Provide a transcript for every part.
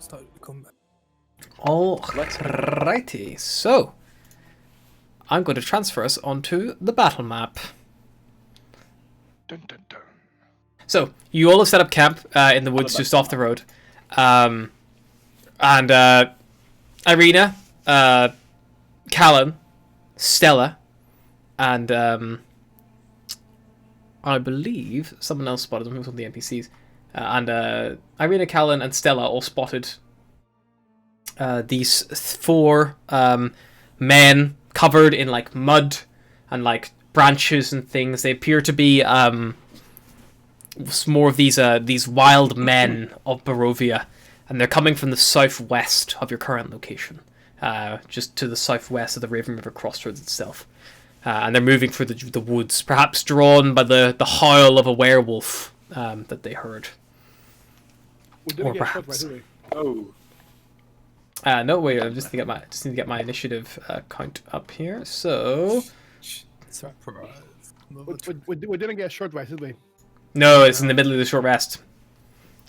started the combat. Alrighty, so I'm going to transfer us onto the battle map. Dun, dun, dun. So you all have set up camp in the woods just off the road, and Irina, Callan, Stella, and I believe someone else spotted them. It was one of the NPCs, and Irina, Callan, and Stella all spotted these four men covered in like mud and like branches and things. They appear to be more of these wild men of Barovia, and they're coming from the southwest of your current location, just to the southwest of the Raven River Crossroads itself. And they're moving through the woods, perhaps drawn by the howl of a werewolf that they heard. Or perhaps. Oh. No, wait. I just need to get my initiative count up here. So. Surprise. We didn't get a short rest, did we? No, it's in the middle of the short rest.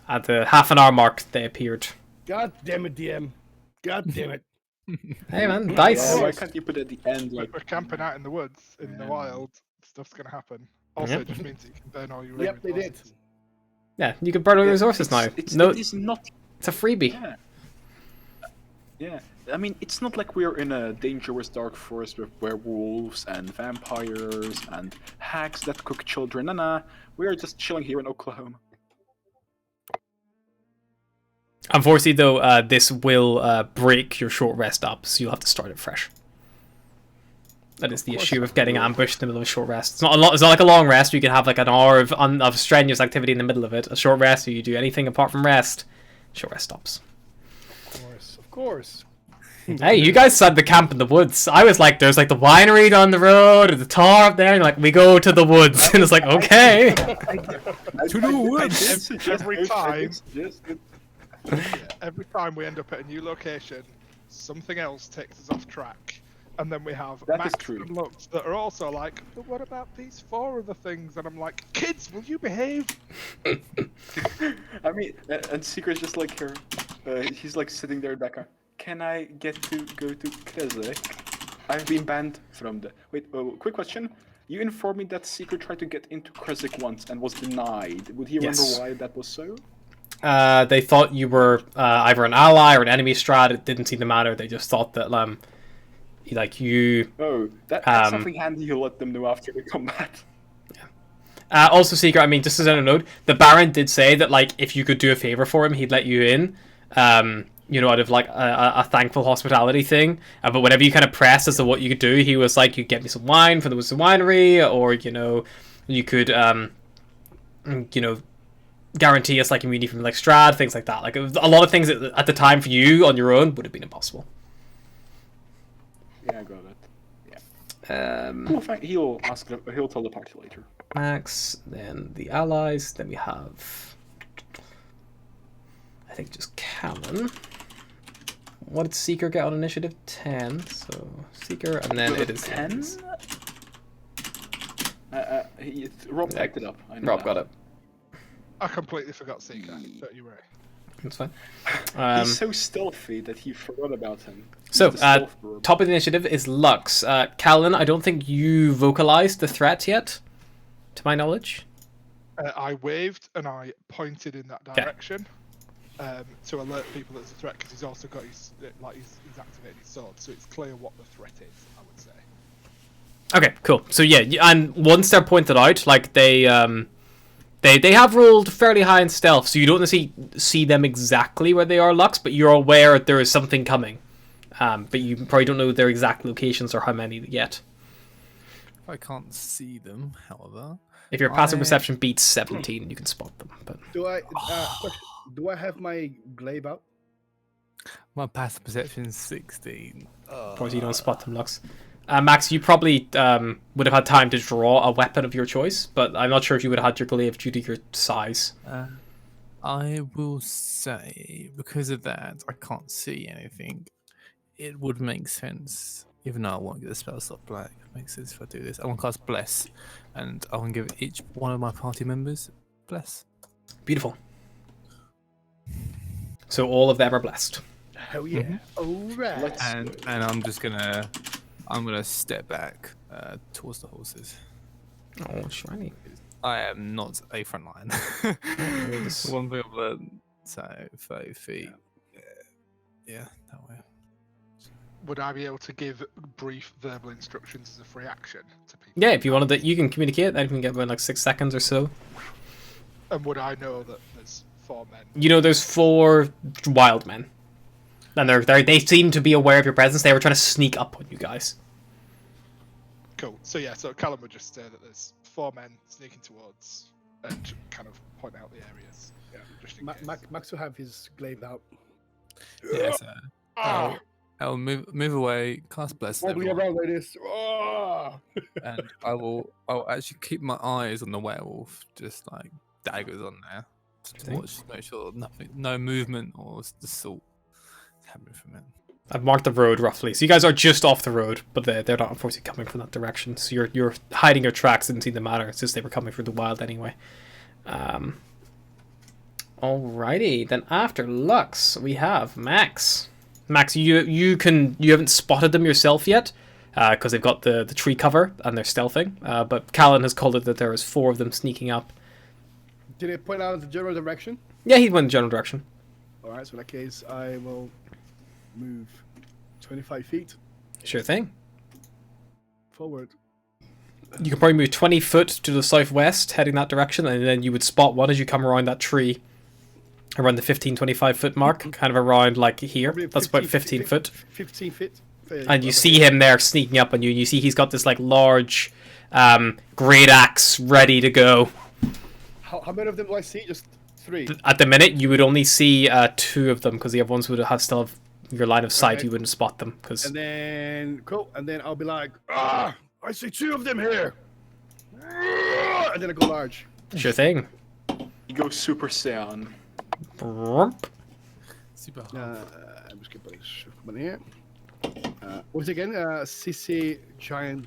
At the half an hour mark, they appeared. God damn it, DM. God damn it. Hey man, dice. Yeah, why can't you put it at the end? Like, We're camping out in the woods, in the wild. Stuff's gonna happen. Also, Yep. it just means that you can burn all your Yep, they did. resources. Yeah, you can burn all your resources now. It is not. It's a freebie. Yeah. Yeah. I mean, it's not like we're in a dangerous dark forest with werewolves and vampires and hags that cook children. Nah, we are just chilling here in Oklahoma. Unfortunately, though, this will break your short rest up, so you'll have to start it fresh. That is the issue of getting ambushed in the middle of a short rest. It's not a lot. It's not like a long rest. You can have like an hour of strenuous activity in the middle of it. A short rest, or you do anything apart from rest, short rest stops. Of course. Hey, you guys said the camp in the woods. I was like, there's like the winery down the road, or the tar up there, and you're like, we go to the woods, and it's like, okay. To the woods. Every time. Yes. Every time we end up at a new location, something else takes us off track. And then we have That is Max true. and Lux that are also like, but what about these four other things? And I'm like, kids, will you behave? I mean, and Secret's just like here. He's like sitting there, Becca. Can I get to go to Kresik? I've been banned from the. Wait, quick question. You informed me that Secret tried to get into Kresik once and was denied. Would he remember Yes. why that was so? They thought you were either an ally or an enemy Strahd. It didn't seem to matter. They just thought that like you. Oh, that's something handy you'll let them know after the combat. Also, Secret. I mean, just as a note, the Baron did say that like if you could do a favor for him, he'd let you in. You know, out of like a thankful hospitality thing. But whenever you kind of pressed as to what you could do, he was like, "You get me some wine from the winery, or you know, you could you know, guarantee us like immunity from like Strahd, things like that." Like it was a lot of things that, at the time for you on your own would have been impossible. Yeah, I got it. Yeah. Cool, fine. He'll tell the party later. Max, then the allies, then we have, I think, just Callan. What did Seeker get on initiative? 10. So Seeker, and then it is 10. Rob picked it up. I know Rob that. got it. I completely forgot Seeker. Don't you worry. That's fine. He's so stealthy that he forgot about him. So, He's the stealth bro. top of the initiative is Lux. Callan, I don't think you vocalized the threat yet, to my knowledge. I waved and I pointed in that direction to alert people there's a threat because he's also got his he's activated his sword, so it's clear what the threat is. I would say. Okay, cool. So yeah, and once they're pointed out, like they have rolled fairly high in stealth, so you don't necessarily see them exactly where they are, Lux, but you're aware that there is something coming. But you probably don't know their exact locations or how many yet. I can't see them, however. If your passive perception beats 17, you can spot them. But Do I have my glaive out? My passive perception is 16. of course, you don't spot them, Lux. Max, you probably would have had time to draw a weapon of your choice, but I'm not sure if you would have had your glaive due to your size. I will say, because of that, I can't see anything. It would make sense, even though I won't get the spell slot black. It makes sense if I do this. I want to cast Bless, and I want to give each one of my party members Bless. Beautiful. So all of them are blessed. Hell yeah. All right. Let's And I'm gonna step back towards the horses. Oh, shiny. I am not a front line. One thing I've learned. So 30 feet. Yeah, that way. Would I be able to give brief verbal instructions as a free action to people? Yeah, if you wanted that, you can communicate. Then you can get about like 6 seconds or so. And would I know that there's 4 men? You know, there's 4 wild men, and they seem to be aware of your presence. They were trying to sneak up on you guys. Cool. So yeah, so Callum would just say that there's 4 men sneaking towards and kind of point out the areas. Yeah, just in case. Max will have his glaive out. Yeah, so I'll move away, cast bless Wobbly everyone, around like this. Oh! and I'll actually keep my eyes on the werewolf, just like daggers on there, to watch, make sure nothing, no movement or the salt is happening from it. I've marked the road roughly, so you guys are just off the road, but they're not unfortunately coming from that direction. So you're hiding your tracks. Didn't seem to matter. It's just they were coming through the wild anyway. Alrighty, then after Lux we have Max. Max, you haven't spotted them yourself yet, because they've got the tree cover and they're stealthing. But Callan has called it that there was 4 of them sneaking up. Did it point out the general direction? Yeah, he went in the general direction. All right, so in that case, I will move 25 feet Sure thing. forward. You can probably move 20 foot to the southwest, heading that direction, and then you would spot one as you come around that tree, around the 15-25 foot mark, kind of around like here. Probably That's about 15 foot. 15 feet. And you see him there sneaking up on you. You see he's got this like large great axe ready to go. How many of them do I see? Just 3. At the minute, you would only see 2 of them because the other ones would have still have your line of sight. Okay. You wouldn't spot them because. And then, cool. And then I'll be like, I see 2 of them here. And then I go large. Sure thing. You go Super Saiyan. Super hard. I'm just gonna put this one here. What's it again? CC Giant.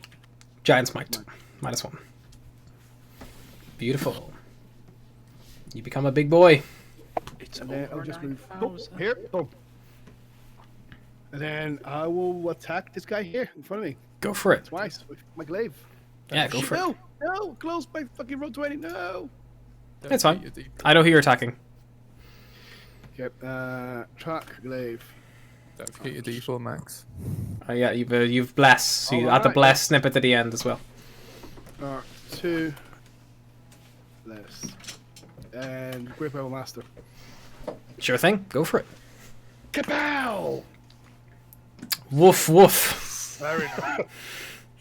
Giant smite. -1. Beautiful. You become a big boy. It's And then I'll over just move 9,000. here. Boom. And then I will attack this guy here in front of me Go for it. twice with my glaive. Yeah, go for it. No, close my fucking roll 20. No. That's fine. I know who you're attacking. Okay. Track glaive. Don't forget your D4, Max. Oh yeah, you've bless. So you add the Alright. bless snippet at the end as well. 2 less. And Great Rebel Master. Sure thing. Go for it. Kapow! Woof woof. Very nice.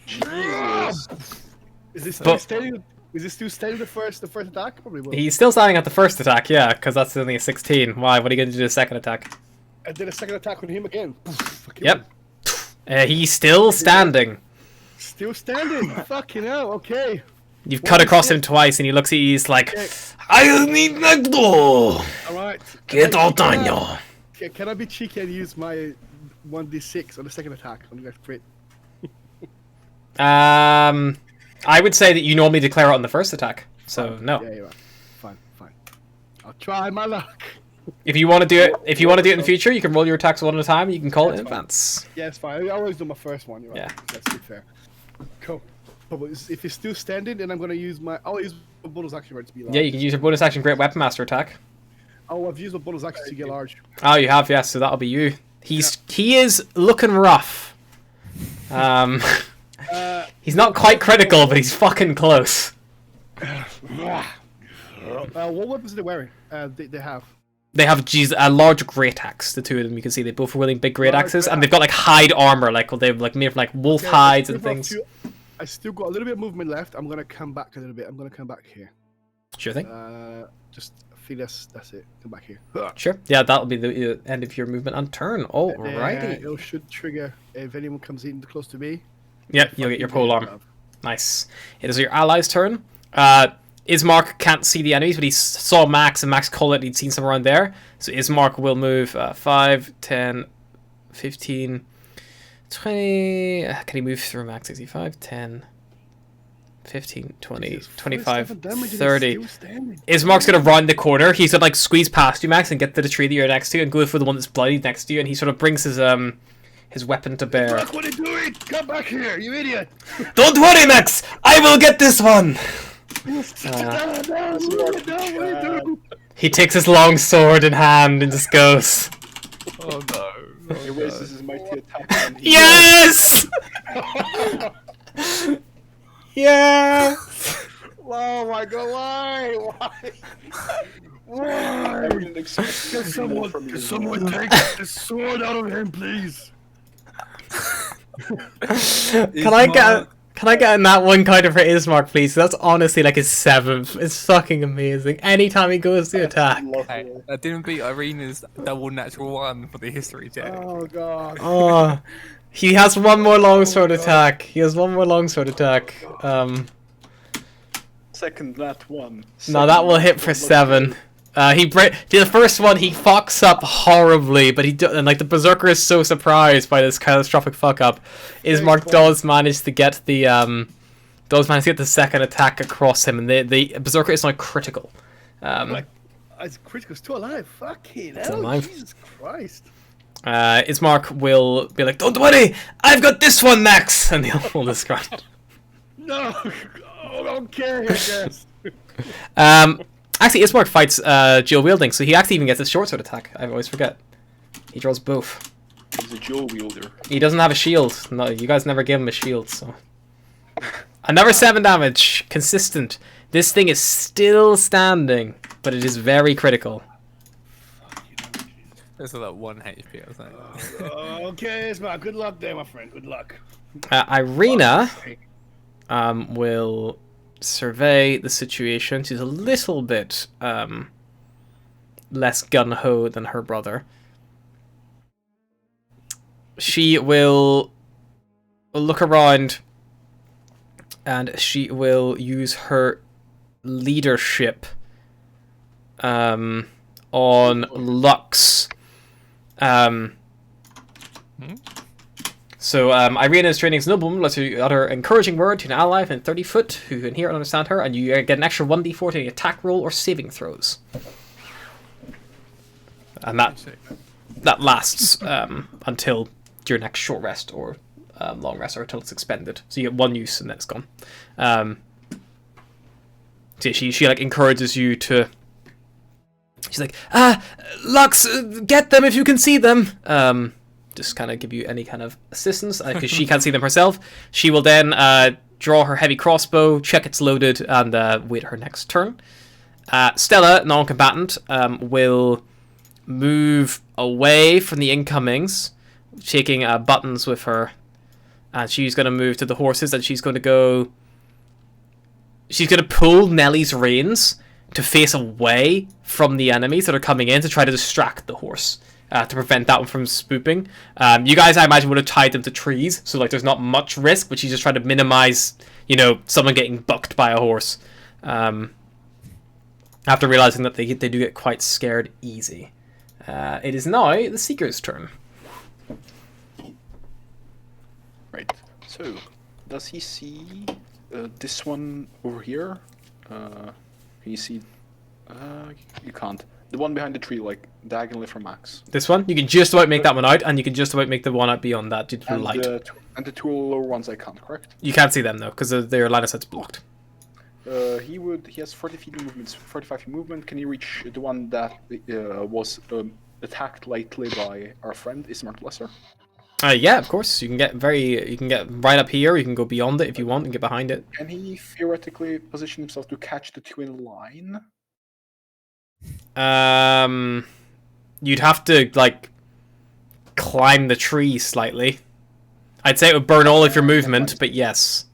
Jesus. Is this But- still standing? Is this still standing the first attack? Probably will. He's still standing at the first attack, yeah, because that's only a 16. Why? What are you going to do the second attack? I did a second attack on him again. Fucking Yep. He's still standing. Still standing. Fucking hell. Okay. You've cut across him twice, and he looks at you. He's like, Okay. "I need Negdo. All right. Get out Can on I- you." Can I be cheeky and use my 1d6 on the second attack on the next crit? I would say that you normally declare it on the first attack. So no. Yeah, you're right. Fine. I'll try my luck. If you want to do it, in the future, you can roll your attacks one at a time. You can call it in That's fine. advance. Yeah, it's fine. I always do my first one. You're right. Yeah. That's pretty fair. Cool. But if it's still standing, then I'm gonna use my. I'll use my bonus action right to be large. Yeah, you can use your bonus action Great Weapon Master attack. Oh, I've used my bonus action to get large. Oh, you have, yes. So that'll be you. He is looking rough. He's not quite critical, but he's fucking close. What weapons are they wearing? They have. They have a large great axe. The 2 of them, you can see they both are wielding big great Large axes, great and they've got like hide armor, like they've like made of like wolf Okay, hides I and still got a things. few- I still got a little bit of movement left. I'm gonna come back a little bit. I'm gonna come back here. Sure thing. Just feel that's it. Come back here. Sure. Yeah, that'll be the end of your movement and turn. And Alrighty. it should trigger if anyone comes in close to me. Yep, you'll get your pole arm. Love. Nice. It is your ally's turn. Ismark can't see the enemies, but he saw Max, and Max called it and he'd seen some around there. So Ismark will move 5, 10, 15, 20... Can he move through Max? 65, 10, 15, 20, Jesus, 25, 47 damage and he's 30. still standing. Ismark's gonna round the corner. He's gonna like squeeze past you, Max, and get to the tree that you're next to, and go for the one that's bloodied next to you. And he sort of brings his weapon to bear. Look what are you doing? Come back here, you idiot! Don't worry, Max. I will get this one. No, what are you doing? He takes his long sword in hand and just goes. Oh no. He raises his mighty attack. And he Yes! Yeah! Oh my god, why? I wouldn't expect Can anything more from you. someone take the sword out of him, please? Can I get a nat 1 counter for Ismark, please? That's honestly like his 7th. It's fucking amazing. Anytime he goes to attack. Hey, I didn't beat Irina's double natural 1 for the history check. Oh god. Oh, he has one more longsword attack. He has one more longsword attack. Second that one. No, that will hit for 7. The first one he fucks up horribly, but and like the berserker is so surprised by this catastrophic fuck up. Ismark does manage to get the second attack across him, and the berserker is not critical. Like, it's critical, still alive. Fucking hell, alive. Jesus Christ. Ismark will be like, "Don't worry, I've got this one, Max," and he'll pull the scratch. No, I don't care, I guess. Actually, Ismark fights dual wielding, so he actually even gets a short sword attack. I always forget. He draws both. He's a dual wielder. He doesn't have a shield. No, you guys never give him a shield, so. Another 7 damage. Consistent. This thing is still standing, but it is very critical. There's like 1 HP or something. Okay, it's my good luck there, my friend. Good luck. Irina will survey the situation. She's a little bit less gung-ho than her brother. She will look around and she will use her leadership on Lux. So Irina's training as a nobleman. Let's utter an encouraging word to an ally within 30 foot who can hear and understand her, and you get an extra 1d4 to any attack roll or saving throws. And that lasts until your next short rest or long rest, or until it's expended. So you get 1 use and then it's gone. So she like encourages you to. She's like, Lux, get them if you can see them. Just kind of give you any kind of assistance, because she can't see them herself. She will then draw her heavy crossbow, check it's loaded, and wait her next turn. Stella, non-combatant, will move away from the incomings, shaking buttons with her. And she's going to move to the horses, and she's going to go. She's going to pull Nellie's reins to face away from the enemies that are coming in to try to distract the horse. To prevent that one from spooping. You guys, I imagine, would have tied them to trees, so like there's not much risk, but she's just trying to minimize, someone getting bucked by a horse. After realizing that they do get quite scared easy. It is now the Seeker's turn. Right. So, does he see this one over here? Can you see? You can't. The one behind the tree, like, diagonally from Max. This one? You can just about make that one out, and you can just about make the one out beyond that due to the light. And the 2 lower ones I can't, correct? You can't see them, though, because their line of sight's blocked. He has 40 feet of movement, 45 feet movement. Can he reach the one that was attacked lightly by our friend, Ismark Lesser? Yeah, of course. You can get right up here, you can go beyond it if you want and get behind it. Can he theoretically position himself to catch the 2 in line? You'd have to like climb the tree slightly. I'd say it would burn all of your movement, but yes.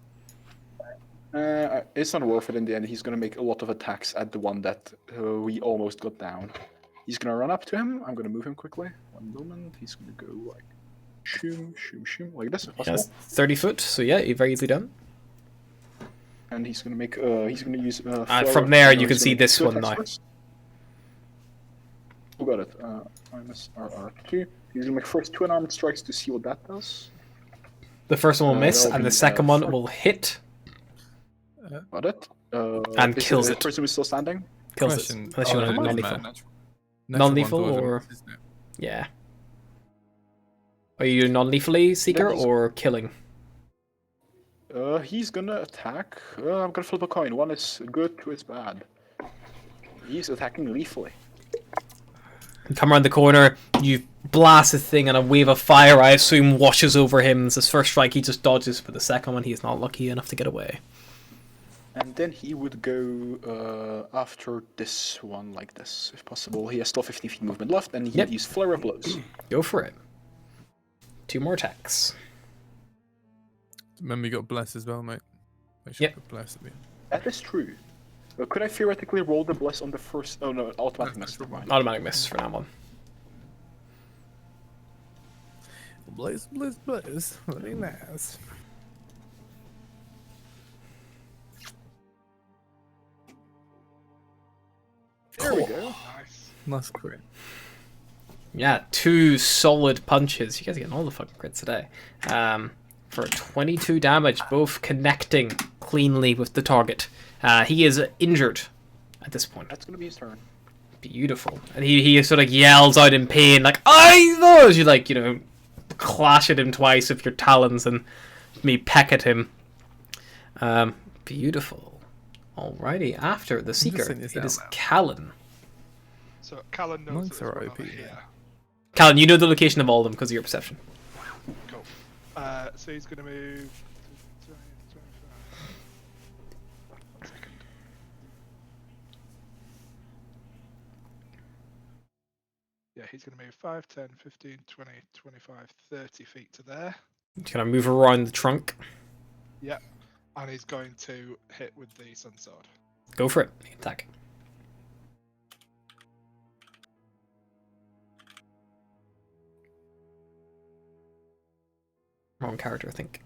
It's not worth it in the end. He's gonna make a lot of attacks at the one that we almost got down. He's gonna run up to him. I'm gonna move him quickly. 1 moment. He's gonna go like shoom, shoom, shoom, like this if possible. Yes, 30 foot. So yeah, you're very easily done. And he's gonna make. He's gonna use. And from there, you can see this one now. Who got it? Minus RR2. He's gonna make first 2 unarmed strikes to see what that does. The first one will miss, and the second one will hit. Got it. And Is kills the it. person who's still standing? Kills Question. it. Unless you want to do doesn't non-lethal. matter, Non-lethal one or- dodge, isn't it? Yeah. Are you non-lethally Seeker he's- or killing? He's gonna attack. I'm gonna flip a coin. One is good, two is bad. He's attacking lethally. You come around the corner, you blast the thing, and a wave of fire, I assume, washes over him. It's his first strike, he just dodges, but the second one, he is not lucky enough to get away. And then he would go after this one like this, if possible. He has still 15 feet movement left, and he Yep. would use Flare of Blows. Go for it. 2 more attacks. Remember, you got bless as well, mate. Make sure Yep. you got bless at the end. That is true. Could I theoretically roll the Bless on the first... Oh no, automatic miss. Never mind. Automatic miss for that one. Blaze, blaze, blaze. Really nice. There we go. Nice. Nice crit. Yeah, 2 solid punches. You guys are getting all the fucking crits today. For 22 damage, both connecting cleanly with the target. He is injured at this point. That's gonna be his turn. Beautiful. And he sort of yells out in pain, like, I know! As you, like, you know, clash at him twice with your talons and me peck at him. Beautiful. Alrighty, after the Seeker, saying this it out is loud. Callan. So Callan knows Monks that there's are one OP, over yeah. here. Callan, you know the location of all of them because of your perception. Cool. So he's going to move. 1 second. Yeah, he's going to move 5, 10, 15, 20, 25, 30 feet to there. Just gonna move around the trunk. Yep. And he's going to hit with the Sun Sword. Go for it. Attack. Wrong character, I think.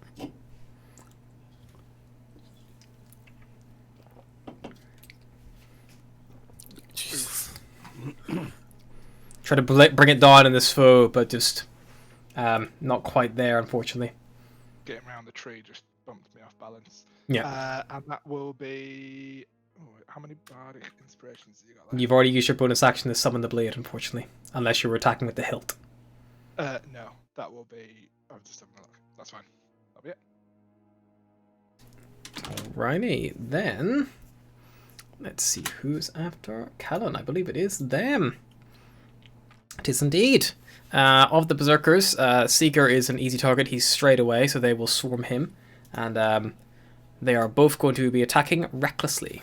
Try to bring it down on this foe, but just not quite there, unfortunately. Getting around the tree just bumped me off balance. Yeah. And that will be. Oh, how many bardic inspirations have you got left? You've already used your bonus action to summon the blade, unfortunately. Unless you were attacking with the hilt. No, that will be. I'm just having a look. That's fine. That'll be it. Alrighty, then. Let's see who's after Callan. I believe it is them. It is indeed. Of the Berserkers, Seeker is an easy target. He's straight away, so they will swarm him. And they are both going to be attacking recklessly.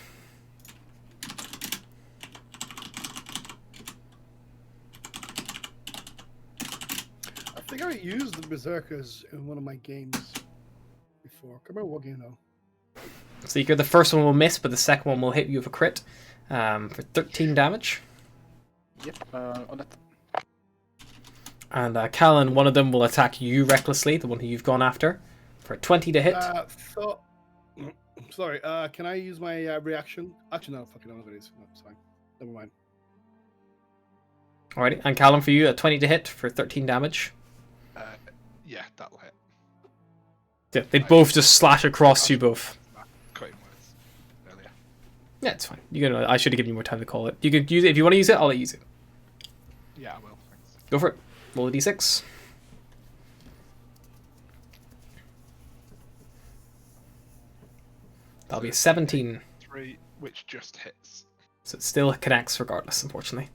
I think I used the Berserkers in one of my games before. Come on, what game now? Seeker, the first one will miss, but the second one will hit you with a crit for 13 damage. Yep. On that. And Callan, one of them will attack you recklessly, the one who you've gone after, for 20 to hit. Sorry, can I use my reaction? Actually, no, fucking know what it is. No, it's fine. Never mind. Alrighty, and Callan for you, a 20 to hit for 13 damage. Yeah, that'll hit. Yeah, they both just slash across you both. Quitting words earlier. Yeah, it's fine. You can. I should have given you more time to call it. You can use it if you want to use it. I'll let you use it. Yeah, I will. Thanks. Go for it. Roll a d6. That'll be a 17. 3, which just hits. So it still connects regardless, unfortunately.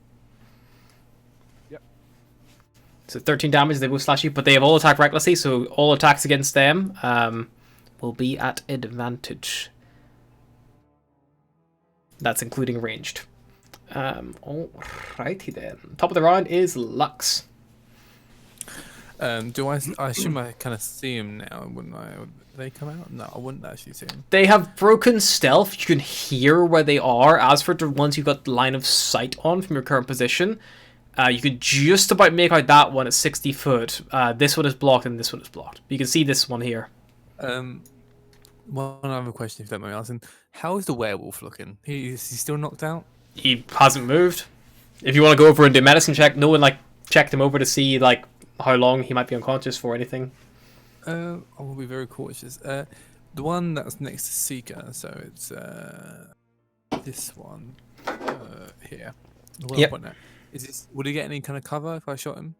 Yep. So 13 damage, they will slash you, but they have all attack recklessly, so all attacks against them will be at advantage. That's including ranged. Alrighty then. Top of the round is Lux. Do I assume I kind of see him now, wouldn't I? Would they come out? No, I wouldn't actually see him. They have broken stealth. You can hear where they are. As for the ones you've got line of sight on from your current position, you could just about make out that one at 60 foot. This one is blocked and this one is blocked. You can see this one here. One other question, if you don't mind me asking. How is the werewolf looking? Is he still knocked out? He hasn't moved. If you want to go over and do a medicine check, no one like checked him over to see like how long he might be unconscious for anything. I will be very cautious. The one that's next to Seeker, so it's this one here. What Yep. I'm pointing at. Is this? Would he get any kind of cover if I shot him?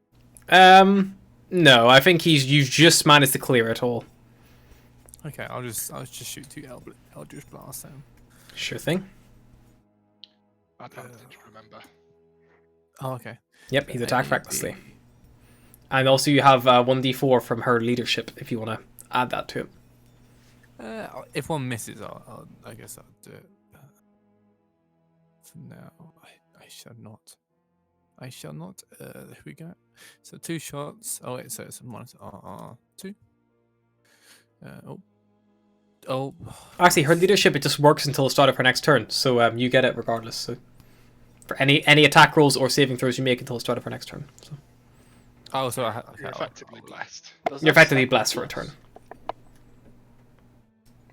No, I think you've just managed to clear it all. Okay, I'll just shoot 2 Eldritch Blast then. Sure thing. Advantage, remember. Oh, okay. Yep, he's attacked recklessly. AD. And also you have 1d4 from her leadership if you want to add that to it. If one misses, I guess I'll do it. For now, I shall not. I shall not. Here we go. So 2 shots. Oh wait, so it's a -2. Oh. Actually, her leadership, it just works until the start of her next turn, so you get it regardless. So for any attack rolls or saving throws you make until the start of her next turn. So Oh, so You're effectively blessed. Does you're that effectively stack blessed for a with turn.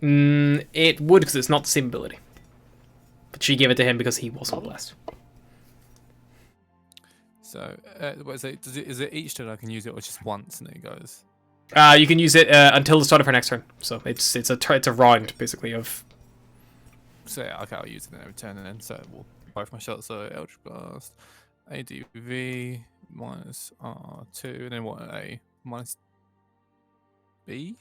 bless? It would, because it's not the same ability. But she gave it to him because he wasn't blessed. So what is it? Is it each turn I can use it, or just once and it goes? You can use it until the start of her next turn. So it's a round basically of. So yeah, okay, I'll use it in every turn, and then so we'll both my shots. So Eldritch Blast, ADV -R2, and then what? A minus B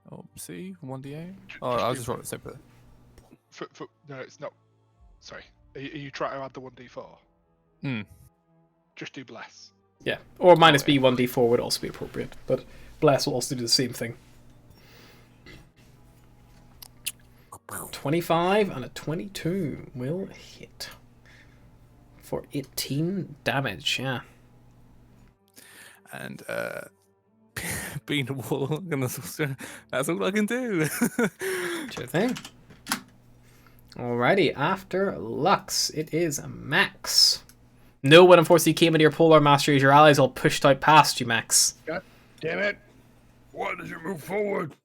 or C 1d8. Oh, I'll just roll it separately. No, it's not. Sorry. Are you trying to add the 1d4? Hmm. Just do bless. Yeah, or minus yeah. B 1d4 would also be appropriate, but bless will also do the same thing. 25 and a 22 will hit for 18 damage. Yeah. And being a warlock, and that's all I can do. Sure thing. Alrighty, after Lux, it is Max. No one unfortunately came into your polar mastery as your allies all pushed out past you, Max. God damn it! Why did you move forward?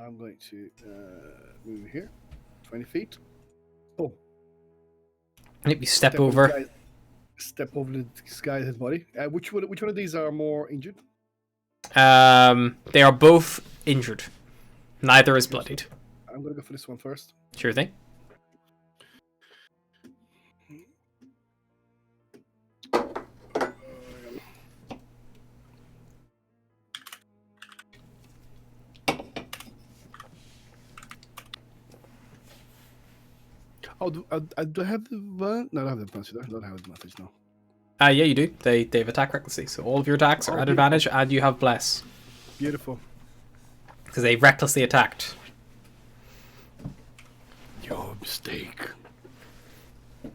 I'm going to move here, 20 feet. Oh, Maybe step over. Step over this guy's body. Which one of these are more injured? They are both injured. Neither is bloodied. I'm gonna go for this one first. Sure thing. Oh, do I have the one? No, I don't have the advantage. I don't have the advantage now. Yeah, you do. They've attacked recklessly, so all of your attacks are Oh, at beautiful. advantage, and you have bless Beautiful. because they recklessly attacked. Your mistake. I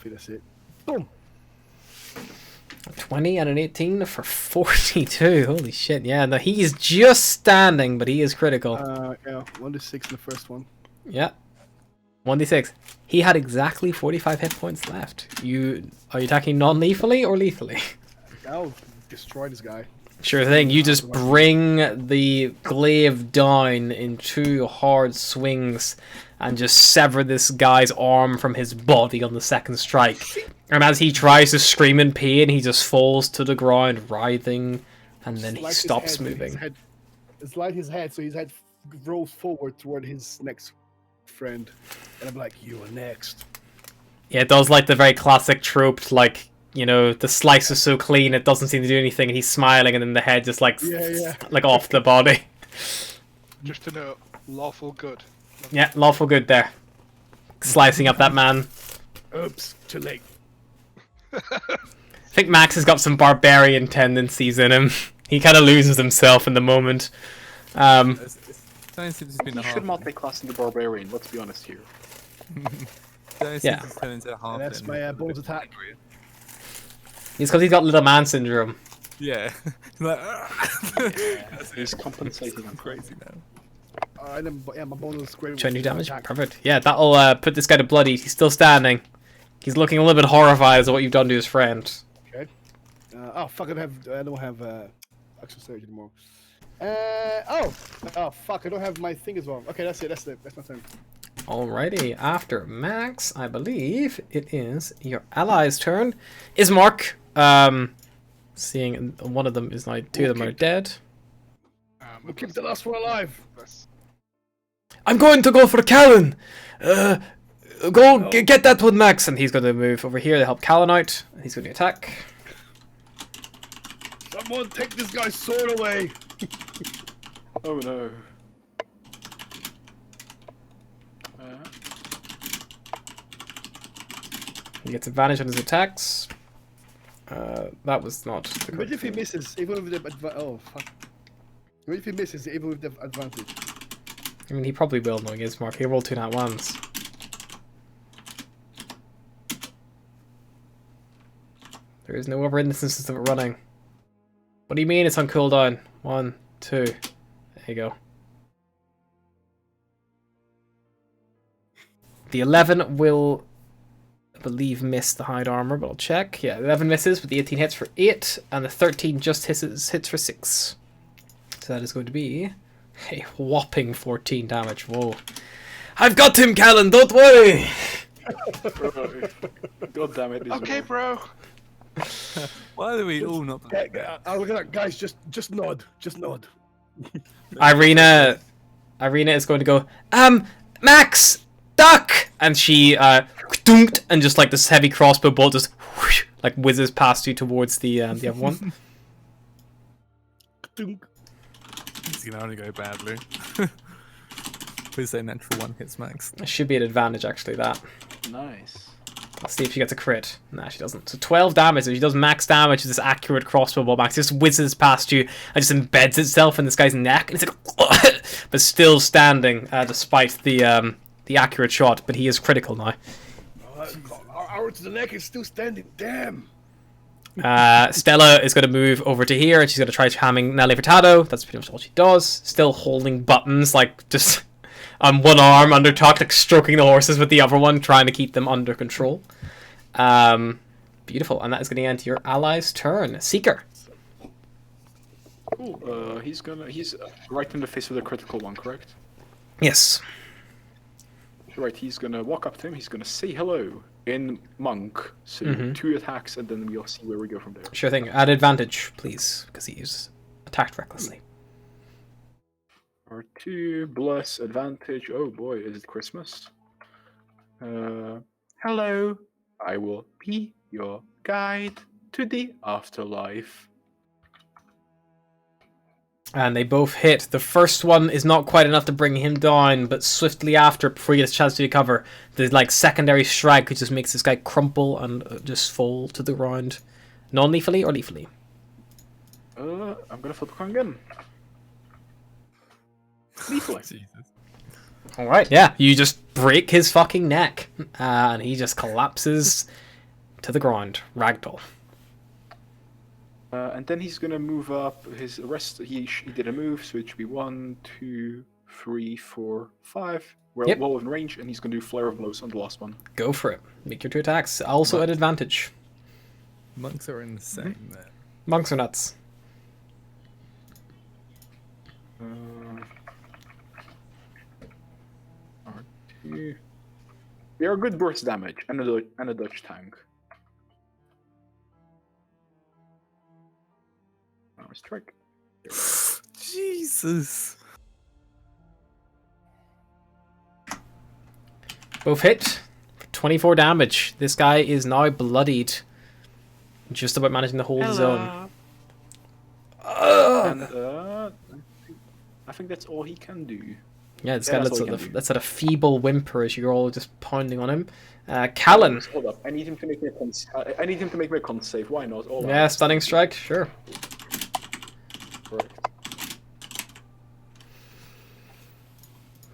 think that's it. Boom. 20 and an 18 for 42. Holy shit! Yeah, no, he's just standing, but he is critical. Yeah, 1d6 in the first one. Yeah. 1d6. He had exactly 45 hit points left. Are you attacking non-lethally or lethally? I'll destroy this guy. Sure thing. You just bring the glaive down in 2 hard swings and just sever this guy's arm from his body on the second strike. And as he tries to scream in pain, he just falls to the ground, writhing, and then he Slide his stops head, moving. Slide his head so his head rolls forward toward his next friend. And I'm like, you are next. Yeah, it does like the very classic trope, like, you know, the slice is so clean it doesn't seem to do anything, and he's smiling, and then the head just like, Yeah. like off the body. Just to note, lawful good. Yeah, lawful good there. Slicing up that man. Oops, too late. I think Max has got some barbarian tendencies in him. He kind of loses himself in the moment. He You should multi-class into barbarian. Let's be honest here. Yeah. That's my bonus attack. It's because he's got little man syndrome. Yeah. Like, He's compensating. I'm crazy now. Yeah, my bonus is great. 20 damage? Perfect. Yeah, that'll put this guy to bloody. He's still standing. He's looking a little bit horrified as to what you've done to his friend. Okay. Oh fuck! I don't have action surge anymore. Oh fuck! I don't have my thing as well. Okay, that's it. That's my turn. Alrighty, after Max, I believe it is your ally's turn. Ismark, seeing one of them is now, 2 of them are dead. We'll keep the last one alive. I'm going to go for Callan. Get that one, Max. And he's going to move over here to help Callan out. He's going to attack. Someone take this guy's sword away. Oh no. He gets advantage on his attacks. That was not the What correct if he thing. misses, even with the oh fuck. What if he misses, even with the advantage? I mean, he probably will, knowing his mark. He rolled 2 nat ones. There is no other instances of it running. What do you mean it's on cooldown? 1, 2. There you go. The 11 will, I believe, miss the hide armor, but I'll check. Yeah, 11 misses, but the 18 hits for 8, and the 13 just hits for 6. So that is going to be a whopping 14 damage. Whoa. I've got him, Callan, don't worry! God damn it. Okay, bro. Why do we all not? Look at that, guys. Just nod. Just nod. Irina is going to go, Max, duck! And she, dunked, and just like this heavy crossbow bolt just, whoosh, like whizzes past you towards the other one. It's gonna only go badly. Please say natural 1 hits Max. It should be an advantage, actually, that. Nice. Let's see if she gets a crit. Nah, she doesn't. So 12 damage. So she does max damage with this accurate crossbow bolt. Max just whizzes past you and just embeds itself in this guy's neck. And it's like, but still standing despite the accurate shot. But he is critical now. Our arrow to the neck is still standing. Damn. Stella is going to move over to here and she's going to try hamming Nelly Furtado. That's pretty much all she does. Still holding buttons, like just on one arm under tucked, like stroking the horses with the other one, trying to keep them under control. Beautiful, and that is going to end your ally's turn. Seeker. Cool. He's right in the face of the critical one, correct? Yes. Right. He's gonna walk up to him. He's gonna say hello in monk. So 2 attacks, and then we'll see where we go from there. Sure thing. Add advantage, please, because he's attacked recklessly. R2 bless advantage. Oh boy, is it Christmas? Hello. I will be your guide to the afterlife. And they both hit. The first one is not quite enough to bring him down, but swiftly after, before he gets a chance to recover, the like secondary strike which just makes this guy crumple and just fall to the ground. Non-lethally or lethally? I'm gonna flip a coin again. Lethally. Jesus. Alright, yeah. You just break his fucking neck. And he just collapses to the ground. Ragdoll. And then he's gonna move up his rest. He did a move, so it should be 1, 2, 3, 4, 5. We're well within range, and he's gonna do flare of blows on the last one. Go for it. Make your 2 attacks. Also at advantage. Monks are insane there. Monks are nuts. R2. They are good burst damage and a dodge tank. Strike. Jesus. Both hit for 24 damage. This guy is now bloodied. Just about managing to hold his own. And I think that's all he can do. Yeah, this guy lets out a feeble whimper as you're all just pounding on him. Callan. Hold up. I need him to make me a con save. Why not? Yeah, stunning strike. Sure. Correct.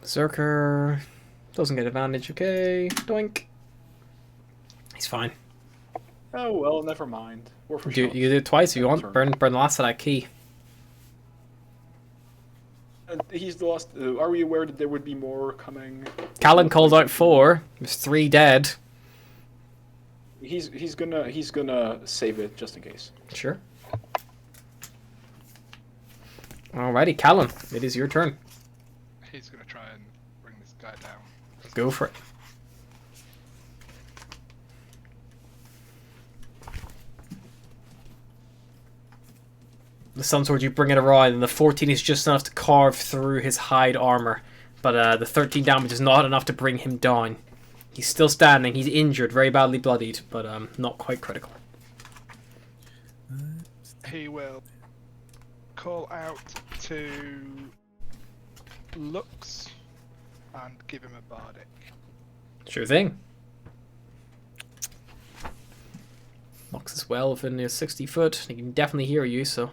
Berserker doesn't get advantage. Okay, doink. He's fine. Oh well, never mind. You do it twice if you want. Burn the last of that key. He's the last. Are we aware that there would be more coming? Callan called out 4. There's 3 dead. He's gonna save it just in case. Sure. Alrighty, Callan, it is your turn. He's gonna try and bring this guy down. Go for it. The Sun Sword, you bring it around, and the 14 is just enough to carve through his hide armor. But the 13 damage is not enough to bring him down. He's still standing. He's injured, very badly bloodied, but not quite critical. He will call out to Lux and give him a bardic. Sure thing. Lux as well within your 60 foot. He can definitely hear you, so.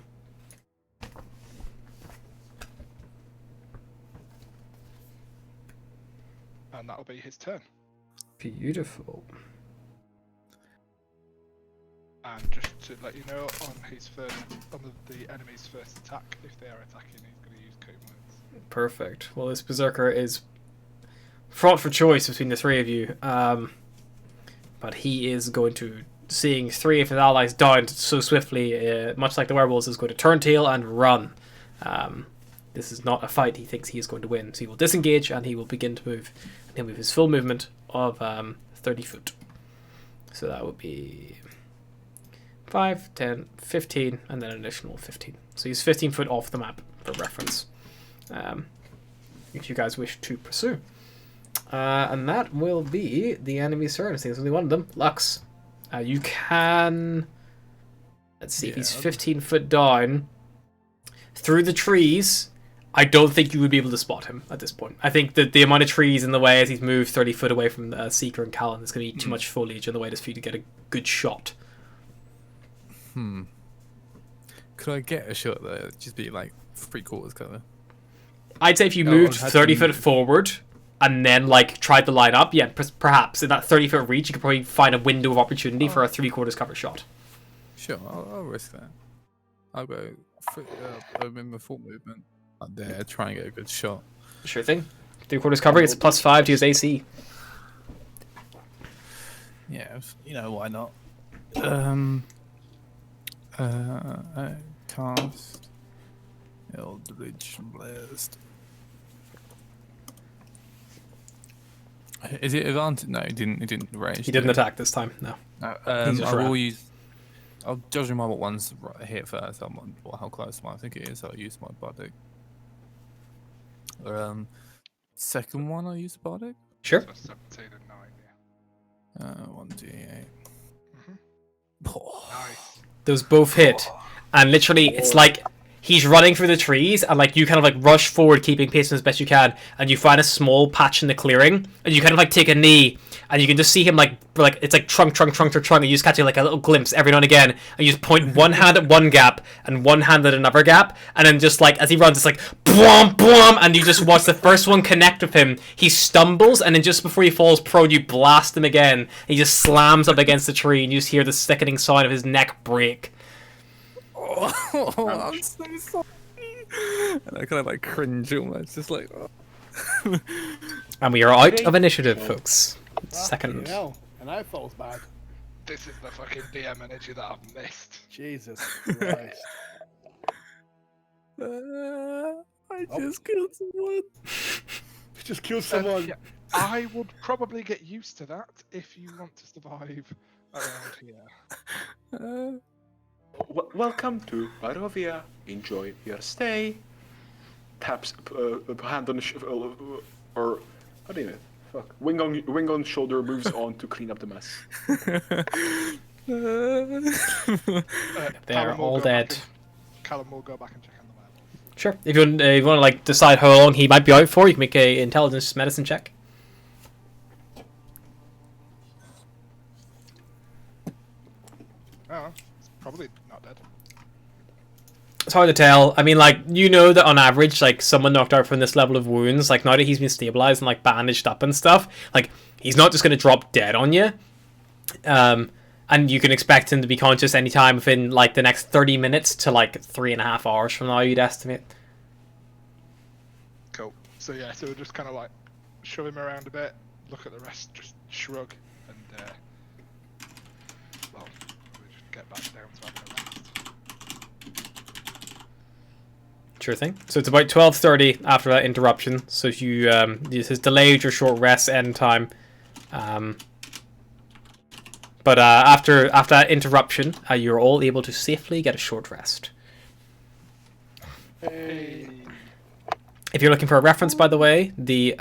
And that'll be his turn. Beautiful. And just to let you know, on the enemy's first attack, if they are attacking, he's going to use Cone Words. Perfect. Well, this Berserker is fraught for choice between the three of you. But he is going to, seeing three of his allies down so swiftly, much like the werewolves, is going to turn tail and run. This is not a fight he thinks he is going to win. So he will disengage and he will begin to move. And he'll move his full movement of 30 foot. So that would be 5, 10, 15, and then an additional 15. So he's 15 foot off the map, for reference. If you guys wish to pursue. And that will be the enemy's turn. I think there's only one of them. Lux. You can... Let's see, if he's 15 foot down. Through the trees, I don't think you would be able to spot him at this point. I think that the amount of trees in the way as he's moved 30 foot away from Seeker and Callan, there's going to be too much foliage in the way just for you to get a good shot. Could I get a shot there? Just be like 3/4 cover. I'd say if you moved 30 foot forward and then like tried to line up, yeah, perhaps in that 30 foot reach, you could probably find a window of opportunity for a 3/4 cover shot. Sure, I'll risk that. I'll go in my full movement up there, try and get a good shot. Sure thing. 3/4 cover, it's +5 to his AC. Yeah, you know, why not? Cast Eldritch Blast. Is it advantage? No, it didn't range. He didn't attack this time, no. I will use. I'll judge him by what one's hit first. How close I think it is. I'll use my bardic. Second one, I'll use bardic. Sure. So 17 and 9, yeah. 1d8. Nice. Those both hit, and literally it's like he's running through the trees, and like you kind of like rush forward, keeping pace as best you can, and you find a small patch in the clearing, and you kind of like take a knee, and you can just see him like it's like trunk, and you just catch like a little glimpse every now and again, and you just point one hand at one gap and one hand at another gap, and then just like as he runs, it's like boom, boom, and you just watch the first one connect with him. He stumbles, and then just before he falls prone, you blast him again. And he just slams up against the tree, and you just hear the sickening sound of his neck break. Oh, I'm so sorry. And I kind of like cringe almost, just like. Oh. And we are out of initiative, folks. Second. Hell, and I felt bad. This is the fucking DM energy that I've missed. Jesus Christ. I just killed someone. Just killed someone. Yeah, I would probably get used to that if you want to survive around here. Welcome to Barovia. Enjoy your stay. Taps hand on the or how do you know? Fuck. Wing on shoulder, moves on to clean up the mess. They're all dead. Callum will go back and check on the werewolf. Sure. If you want to like decide how long he might be out for, you can make a intelligence medicine check. Oh, it's probably not dead. It's hard to tell. I mean, like, you know that on average, like, someone knocked out from this level of wounds, like, now that he's been stabilized and, like, bandaged up and stuff, like, he's not just going to drop dead on you. And you can expect him to be conscious anytime within, like, the next 30 minutes to, like, 3.5 hours from now, you'd estimate. Cool. So, yeah, so we'll just kind of, like, shove him around a bit, look at the rest, just shrug, and, well, we'll just get back down to having a rest. Sure thing. So it's about 12:30 after that interruption. So you this has delayed your short rest end time. But after that interruption, you're all able to safely get a short rest. Hey. If you're looking for a reference, by the way, the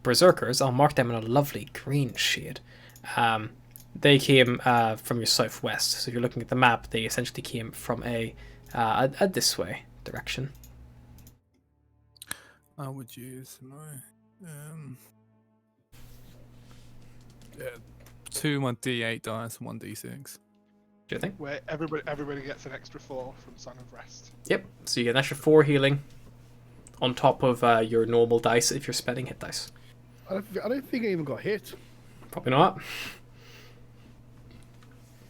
Berserkers, I'll mark them in a lovely green shade. They came from your southwest. So if you're looking at the map, they essentially came from a this way direction. I would use my 2 my D8 dice and 1 D6. Do you think? Where everybody gets an extra 4 from Song of Rest. Yep. So you get an extra 4 healing on top of your normal dice if you're spending hit dice. I don't think I even got hit. Probably not.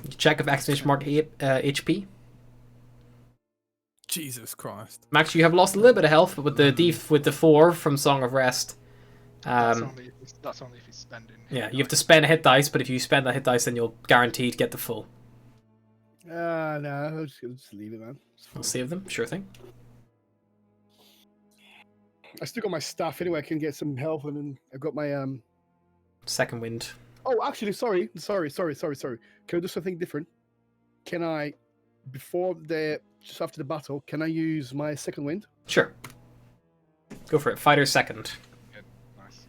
You check if exclamation mark HP. Jesus Christ. Max, you have lost a little bit of health, but with the 4 from Song of Rest, That's only if he's spending. yeah, you have to spend a hit dice. But if you spend that hit dice, then you'll guaranteed get the full. No, I'll just leave it, man. I'll save them, sure thing. I still got my staff anyway. I can get some health, and then I've got my Second wind. Oh, actually, sorry. Can I do something different? Can I, just after the battle, can I use my second wind? Sure. Go for it. Fighter second. Good. Nice.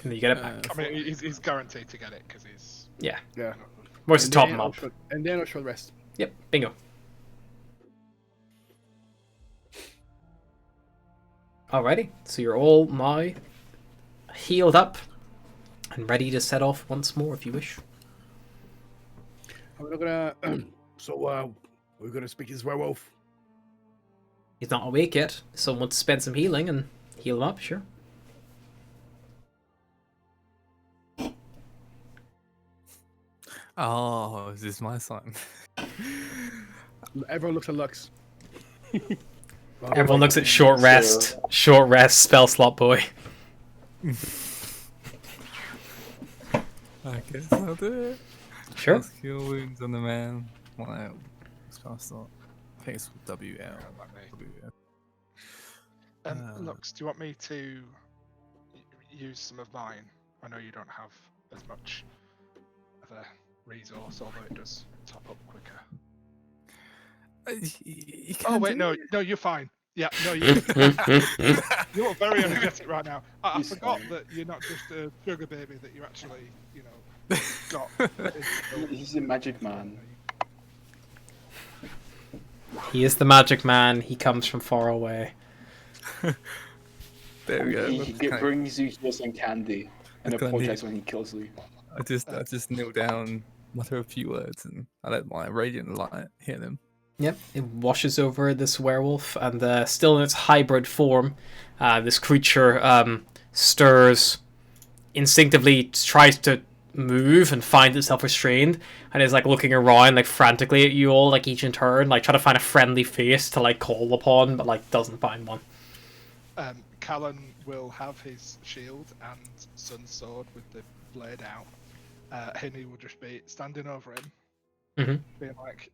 And then you get it back. I mean, he's guaranteed to get it because he's. Yeah. Yeah. Where's the top then mob? And then I'll show the rest. Yep. Bingo. Alrighty. So you're all now healed up and ready to set off once more if you wish. I'm not gonna. We're gonna speak to this werewolf. He's not awake yet. Someone wants to spend some healing and heal him up, sure. Oh, is this my sign? Everyone looks at Lux. Everyone looks at short rest, spell slot boy. I guess I'll do it. Sure. Cast Cure wounds on the man. My spell slot. I think it's WL. WL. Lux, do you want me to use some of mine? I know you don't have as much of a resource, although it does top up quicker. Oh wait, no, you're fine. Yeah, no, you're very energetic right now. I forgot that you're not just a sugar baby; that you're actually, got. He's a magic man. He is the magic man. He comes from far away. There we go. He brings you here some candy and apologizes when he kills you. I just kneel down, mutter a few words, and I let my radiant light hit him. Yep, it washes over this werewolf, and still in its hybrid form, this creature stirs, instinctively tries to move and find itself restrained, and is like looking around like frantically at you all, like each in turn, like trying to find a friendly face to like call upon, but like doesn't find one. Callan will have his shield and sun sword with the blade out. Henry will just be standing over him, being like,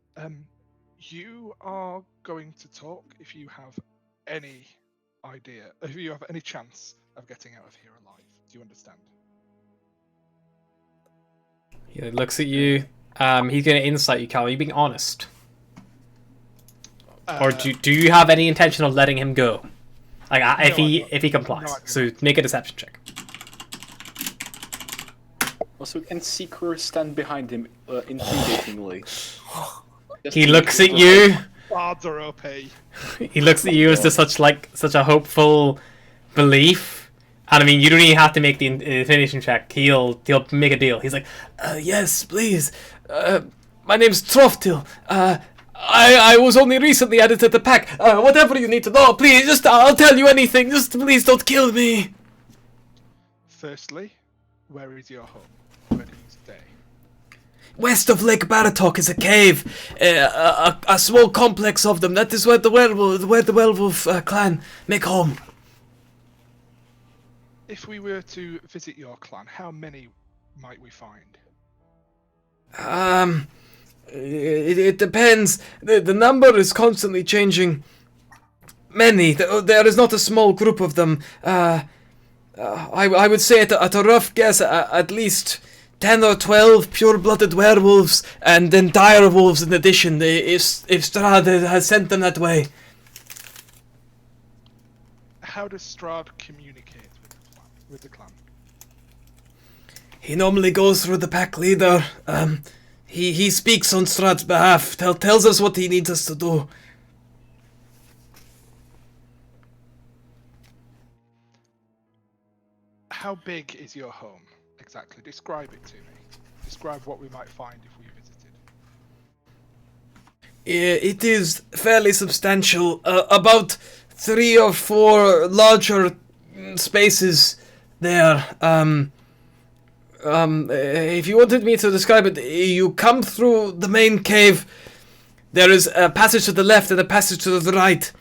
you are going to talk if you have any idea, if you have any chance of getting out of here alive. Do you understand? He looks at you. He's going to insight you, Cal. Are you being honest? Or do you have any intention of letting him go? Like if he complies. No, So make a deception check. Also, can Seeker stand behind him intimidatingly? He looks at you. Bards are OP. He looks at you as to such a hopeful belief, and I mean, you don't even have to make the intimidation check. He'll make a deal. He's like, yes, please. My name's Troftil. I was only recently added to the pack. Whatever you need to know, please, I'll tell you anything. Just please don't kill me. Firstly, where is your home? Where do you stay? West of Lake Baratok is a cave, a small complex of them. That is where the werewolf clan make home. If we were to visit your clan, how many might we find? It depends. The number is constantly changing. Many. There is not a small group of them. I would say at a rough guess, at least 10 or 12 pure-blooded werewolves, and then dire wolves in addition, if Strahd has sent them that way. how does Strahd communicate with the clan? He normally goes through the pack leader. He speaks on Strahd's behalf. Tells us what he needs us to do. How big is your home exactly? Describe it to me. Describe what we might find if we visited. It is fairly substantial. About 3 or 4 larger spaces there. If you wanted me to describe it, you come through the main cave. There is a passage to the left and a passage to the right.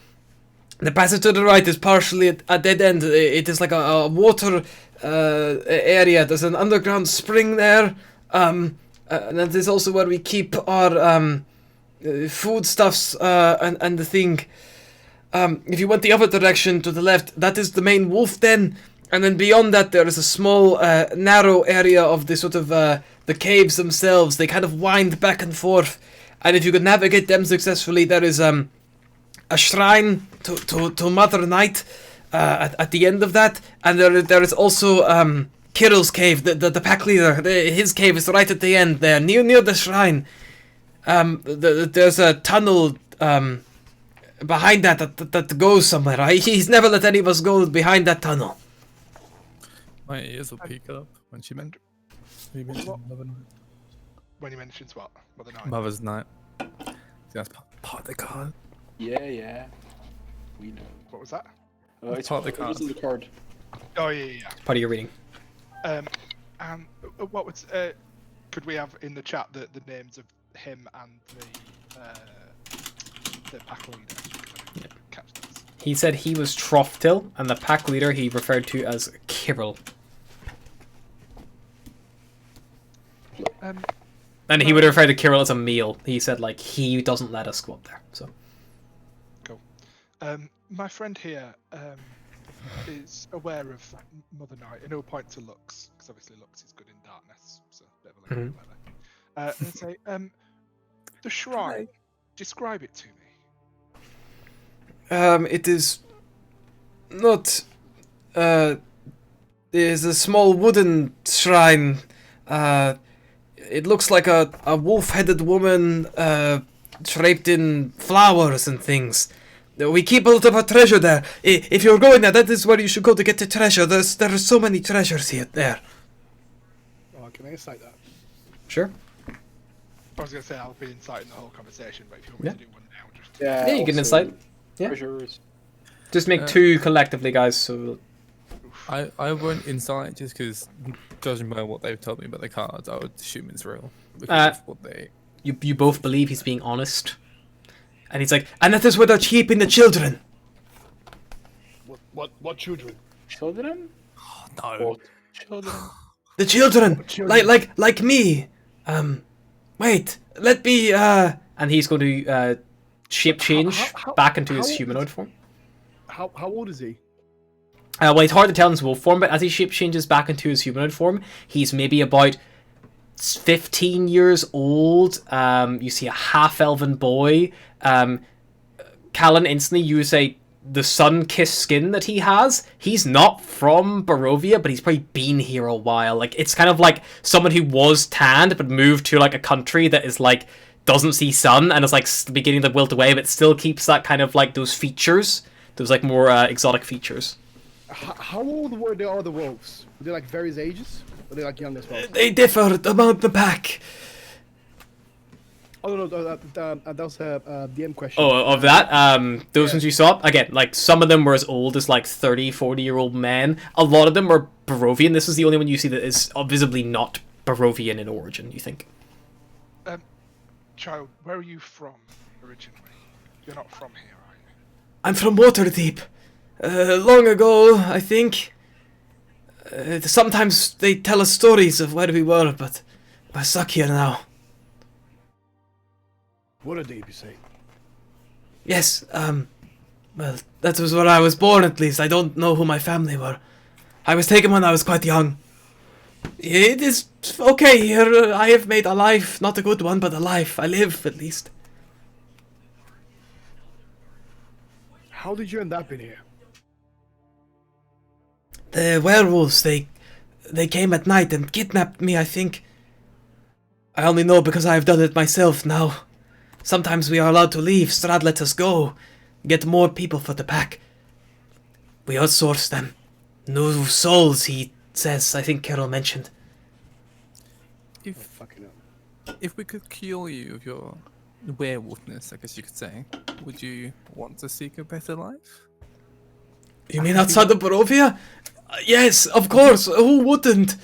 The passage to the right is partially a dead end. It is like a water area. There's an underground spring there. And that is also where we keep our foodstuffs and the thing. If you went the other direction to the left, that is the main wolf den. And then beyond that, there is a small, narrow area of the sort of the caves themselves. They kind of wind back and forth. And if you could navigate them successfully, there is a shrine to Mother Night at the end of that. And there is also Kirill's cave, the pack leader. His cave is right at the end there, near the shrine. There's a tunnel behind that goes somewhere. He's never let any of us go behind that tunnel. My ears will peak up when she mentioned Mother Night. When he mentions what? Mother Night? Mother's Night. That's part of the card. Yeah. We know. What was that? It's part of the it card. was in the card. Oh, yeah. Part of your reading. And what was... could we have in the chat the names of him and the pack leader? Yeah. Catch those. He said he was Troftil, and the pack leader he referred to as Kirill. And he would refer to Kirill as a meal. He said, like, he doesn't let us go up there. So. Cool. My friend here is aware of Mother Night, and he'll point to Lux, because obviously Lux is good in darkness, so a bit of a link there. And say, the shrine, describe it to me. It is not. It is a small wooden shrine. It looks like a wolf-headed woman draped in flowers and things. We keep a lot of our treasure there. If you're going there, that is where you should go to get the treasure. There are so many treasures here there. Oh, can I incite that? Sure. I was going to say I'll be inciting the whole conversation, but if you want me to do one now, just... Yeah, Yeah, you can also, incite. Yeah. Treasures. Just make 2 collectively, guys. So I won't incite just because, judging by what they've told me about the cards, I would assume it's real. Because of what they... you both believe he's being honest, and he's like, and that is where they're keeping the children. What children? Children? No. What children? The children, like me. Wait, let me. And he's going to shape change back into his humanoid form. How old is he? Well, it's hard to tell in his wolf form, but as he shape changes back into his humanoid form, he's maybe about 15 years old. You see a half-elven boy. Callan, instantly you say the sun-kissed skin that he has. He's not from Barovia, but he's probably been here a while. Like, it's kind of like someone who was tanned but moved to like a country that is like doesn't see sun and is like beginning to wilt away, but still keeps that kind of like those features, those like more exotic features. How old were the other wolves? Were they like various ages? Or were they like young as well? They differ about the pack. Oh no, that was a DM question. Oh, of that, those ones you saw, again, like, some of them were as old as, like, 30, 40-year-old men. A lot of them were Barovian. This is the only one you see that is visibly not Barovian in origin, you think. Child, where are you from, originally? You're not from here, are you? I'm from Waterdeep. Long ago, I think. Sometimes they tell us stories of where we were, but we're stuck here now. Waterdeep, you say? Yes, well, that was where I was born, at least. I don't know who my family were. I was taken when I was quite young. It is okay here. I have made a life, not a good one, but a life. I live, at least. How did you end up in here? The werewolves, they came at night and kidnapped me, I think. I only know because I have done it myself now. Sometimes we are allowed to leave. Strahd let us go. Get more people for the pack. We outsource them. New souls, he says. I think Carol mentioned. If Fucking hell. if we could cure you of your werewolfness, I guess you could say, would you want to seek a better life? You mean outside of Barovia? Yes, of course. Who wouldn't?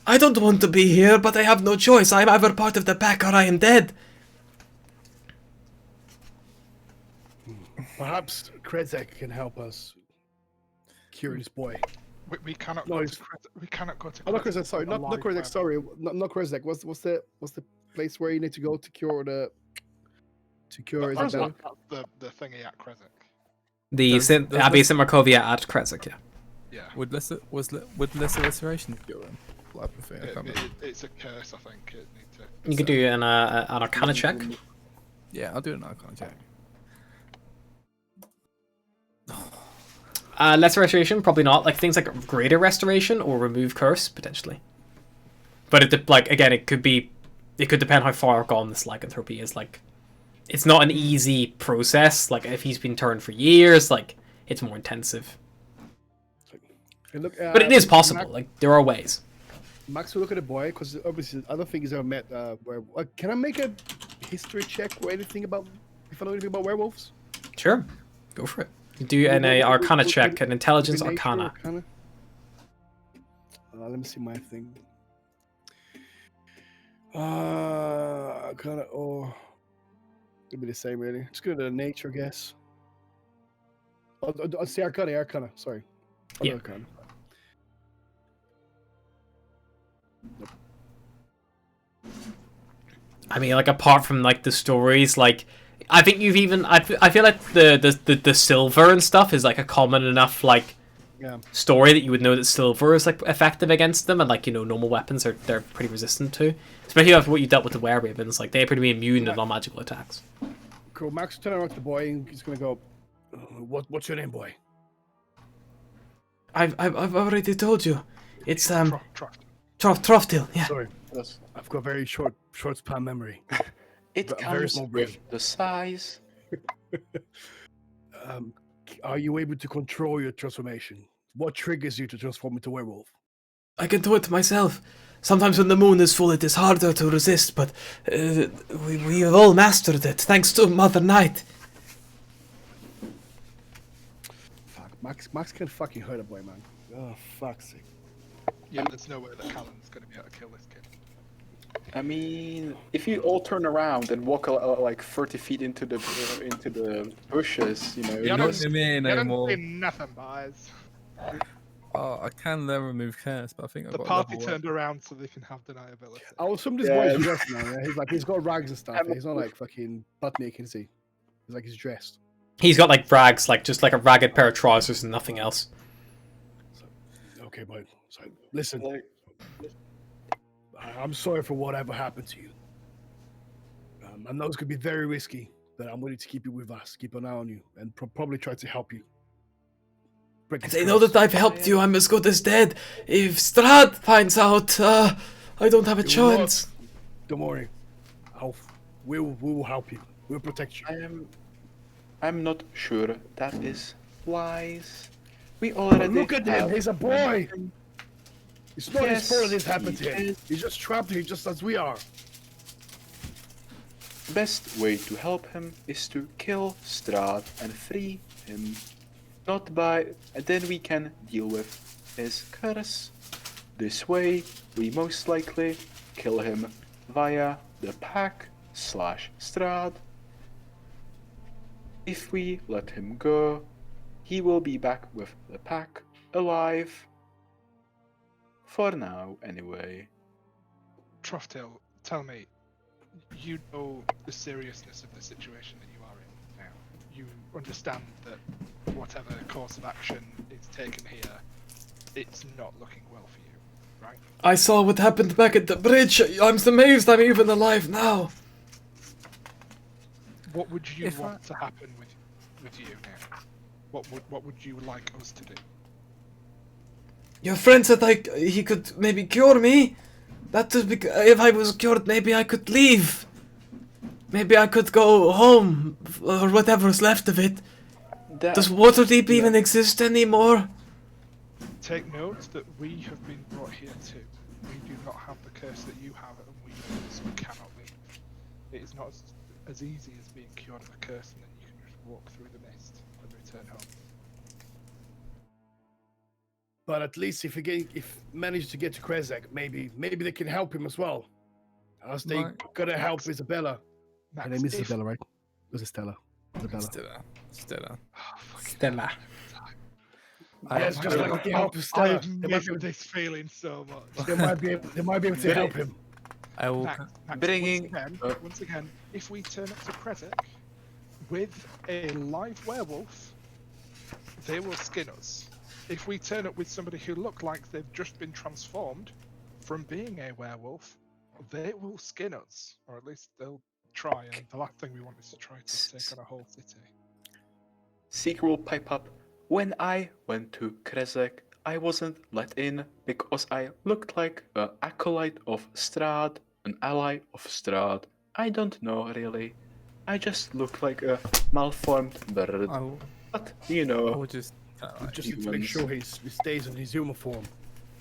I don't want to be here, but I have no choice. I am either part of the pack or I am dead. Perhaps Krezek can help us cure this boy. We cannot No, go it's- to we cannot go to Oh, not Krezek, sorry, not alive Krezek, forever. sorry, not Krezek. What's the place where you need to go to cure the That's Isabella? the thingy at Krezek. The Does- does Abbey this- St. Markovia at Krezek, yeah. Yeah. Would lesser restoration cure him? Well, I prefer. I can't remember. It's a curse, I think. It need to. You could do an Arcana check. Yeah, I'll do an Arcana check. Lesser restoration, probably not. Like things like greater restoration or remove curse, potentially. But again, it could depend how far gone this lycanthropy is. Like, it's not an easy process. Like if he's been turned for years, like it's more intensive. Hey, look, But it is possible. Like there are ways. Max will look at the boy because obviously I don't think he's ever met. Can I make a history check or anything about if I know anything about werewolves? Sure, go for it. You do an Arcana check, an Intelligence Arcana. Let me see my thing. Arcana. Oh, it'll be the same really. Just go to nature, I guess. I'll say Arcana. Sorry. I'll do Yeah. Arcana. I mean, like apart from like the stories, like I think you've even I feel like the silver and stuff is like a common enough like Yeah. story that you would know that silver is like effective against them, and like normal weapons they're pretty resistant to, especially after what you dealt with the were-ravens. Like they appear to be immune to non-magical attacks. Cool. Max will turn around to the boy and he's gonna go. What's your name, boy? I've already told you. It's Trough. Troftil. Yeah. Sorry, Yes. I've got very short span memory. It But very comes small with brain. the size. Are you able to control your transformation? What triggers you to transform into werewolf? I can do it myself. Sometimes when the moon is full, it is harder to resist, but we have all mastered it thanks to Mother Night. Fuck, Max can fucking hurt a boy, man. Oh, fuck's sake. Yeah, there's no way that Callan's going to be able to kill this kid. I mean, if you all turn around and walk like 30 feet into the bushes, you know. Yeah, Not in me You don't anymore. see nothing, boys. Oh, I can learn remove curse, but I think I've The got party level turned around so they can have deniability. I'll assume this Yeah. boy's dressed now. Yeah? He's got rags and stuff. He's not like fucking butt naked, is he? He's like he's dressed. He's got like rags, like just like a ragged pair of trousers and nothing else. Okay, boy. So listen, Like, I'm sorry for whatever happened to you. I know it's gonna be very risky, but I'm willing to keep you with us, keep an eye on you, and probably try to help you. Break this They know curse. that I've helped you. I'm as good as dead. If Strahd finds out, I don't have a You will not. chance. Don't worry. We will help you. We'll protect you. I'm not sure that is wise. We already Look at him. have He's a boy. It's not his fault Yes, this happened to he him. is. He's just trapped here, just as we are. Best way to help him is to kill Strahd and free him. Not by... and then we can deal with his curse. This way, we most likely kill him via the pack / Strahd. If we let him go, he will be back with the pack, alive. For now, anyway. Troughdale, tell me, you know the seriousness of the situation that you are in now. You understand that whatever course of action is taken here, it's not looking well for you, right? I saw what happened back at the bridge. I'm amazed I'm even alive now. What would you If want to happen with you now? What would you like us to do? Your friend said like he could maybe cure me. That is if I was cured, maybe I could leave. Maybe I could go home or whatever's left of it. Does Waterdeep even exist anymore? Take note that we have been brought here too. We do not have the curse that you have, and we also cannot leave. It is not as easy as being cured of a curse, and then you can just walk through the mist and return home. But at least if manage to get to Krezek, maybe they can help him as well. As they gotta help Isabella. Max, Her name is Isabella, right? Was it Stella? Isabella. Stella. Stella. Yes, just like they can help Stella. I've missed this feeling so much. They might be able to help him. I will. Max, Bringing- once again, if we turn up to Krezek with a live werewolf, they will skin us. If we turn up with somebody who look like they've just been transformed from being a werewolf, they will skin us, or at least they'll try. And the last thing we want is to try to take on a whole city. Seeker will pipe up. When I went to Krezek, I wasn't let in because I looked like an acolyte of Strahd, an ally of Strahd. I don't know really. I just look like a malformed bird. But you I know, would just. Just need to make sure he stays in his human form.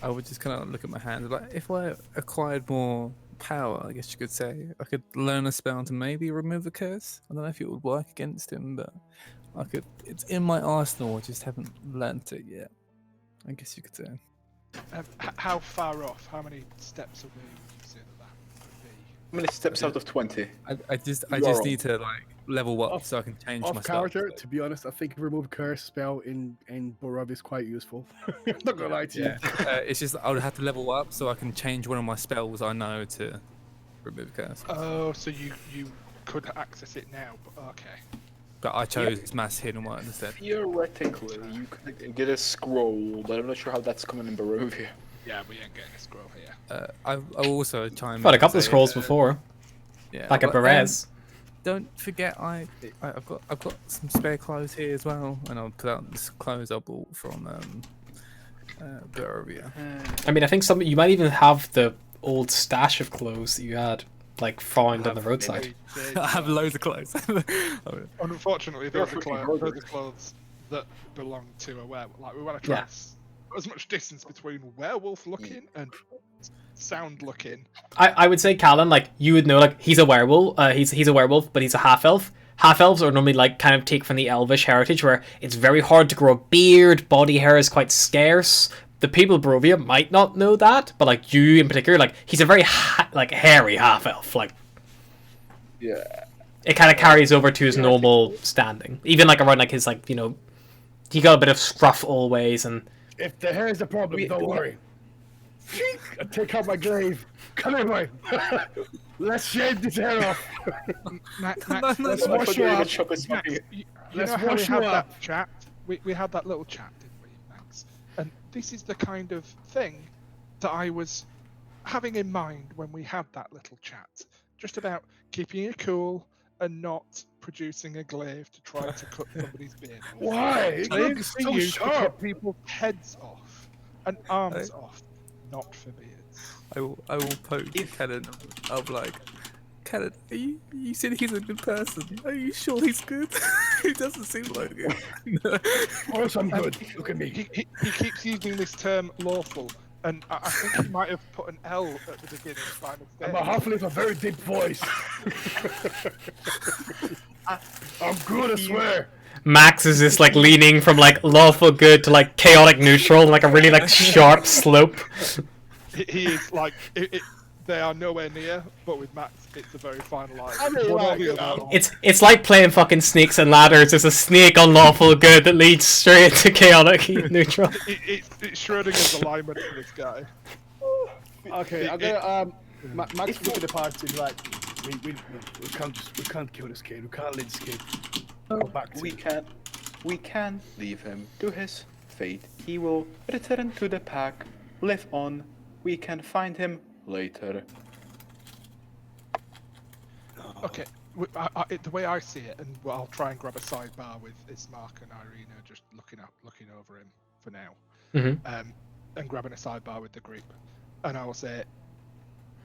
I would just kind of look at my hand. Like, if I acquired more power, I guess you could say, I could learn a spell to maybe remove a curse. I don't know if it would work against him, but I could. It's in my arsenal. I just haven't learnt it yet. I guess you could say. How far off? How many steps away would you say that would be? how many steps out of 20? I just You are need to like level up Off- so I can change my Off spell. character, to be honest, I think remove curse spell in Borov is quite useful. I'm not gonna lie to you. Yeah, it's just I would have to level up so I can change one of my spells I know to remove curse. Oh, so you could access it now, but okay. But I chose mass hidden one instead. Theoretically, you could get a scroll, but I'm not sure how that's coming in Barovia. Yeah, we ain't getting a scroll here. I also chime I've had a in couple and of say, scrolls before, yeah, like a but, Perez. Don't forget, I've got some spare clothes here as well, and I'll put out this clothes I bought from Barovia. I mean, I think you might even have the old stash of clothes that you had like found on the roadside. I have loads of clothes. Unfortunately, They're those are freaking those gorgeous. are clothes that belong to a werewolf. Like, we want to try Yeah. and put as much distance between werewolf looking and sound looking. I would say Callan, like you would know, like he's a werewolf. He's a werewolf, but he's a half elf. Half elves are normally like kind of take from the elvish heritage, where it's very hard to grow a beard. Body hair is quite scarce. The people of Barovia might not know that, but like you in particular, like he's a very like hairy half elf. Like Yeah. it kind of carries over to his normal standing, even like around like his like he got a bit of scruff always, and If the hair is the problem, don't worry. I take out my glaive. Come here, boy. Let's shave this hair off. Max, Let's I wash thought you were gonna up. chop his fucking- you Let's know how we wash you had up. that chat? We had that little chat, didn't we, Max? And this is the kind of thing that I was having in mind when we had that little chat. Just about keeping it cool and not producing a glaive to try to cut somebody's beard off. Why? Glaives are So used to sharp. cut people's heads off and arms off, not for beards. I will poke Cannon. I'm like, Cannon, you said he's a good person. Are you sure he's good? He doesn't seem like it. Of course I'm good. Look at me. He keeps using this term lawful, and I think he might have put an L at the beginning by mistake. I'm a halfling with a very deep voice. I'm good, I swear. Max is just like leaning from like lawful good to like chaotic neutral, like a really like sharp slope. He is like they are nowhere near, but with Max, it's a very fine line. I mean, One or like, the other. It's like playing fucking snakes and ladders. There's a snake on lawful good that leads straight to chaotic neutral. It's Schrodinger's alignment for this guy. Okay, I'm gonna Max look at the party and be like, we can't kill this kid. We can't let this kid go back to We can leave him to his fate. He will return to the pack, live on. We can find him later. Okay, the way I see it, and I'll try and grab a sidebar with Ismark and Irina just looking over him for now. Mhm. and grabbing a sidebar with the group, and I will say,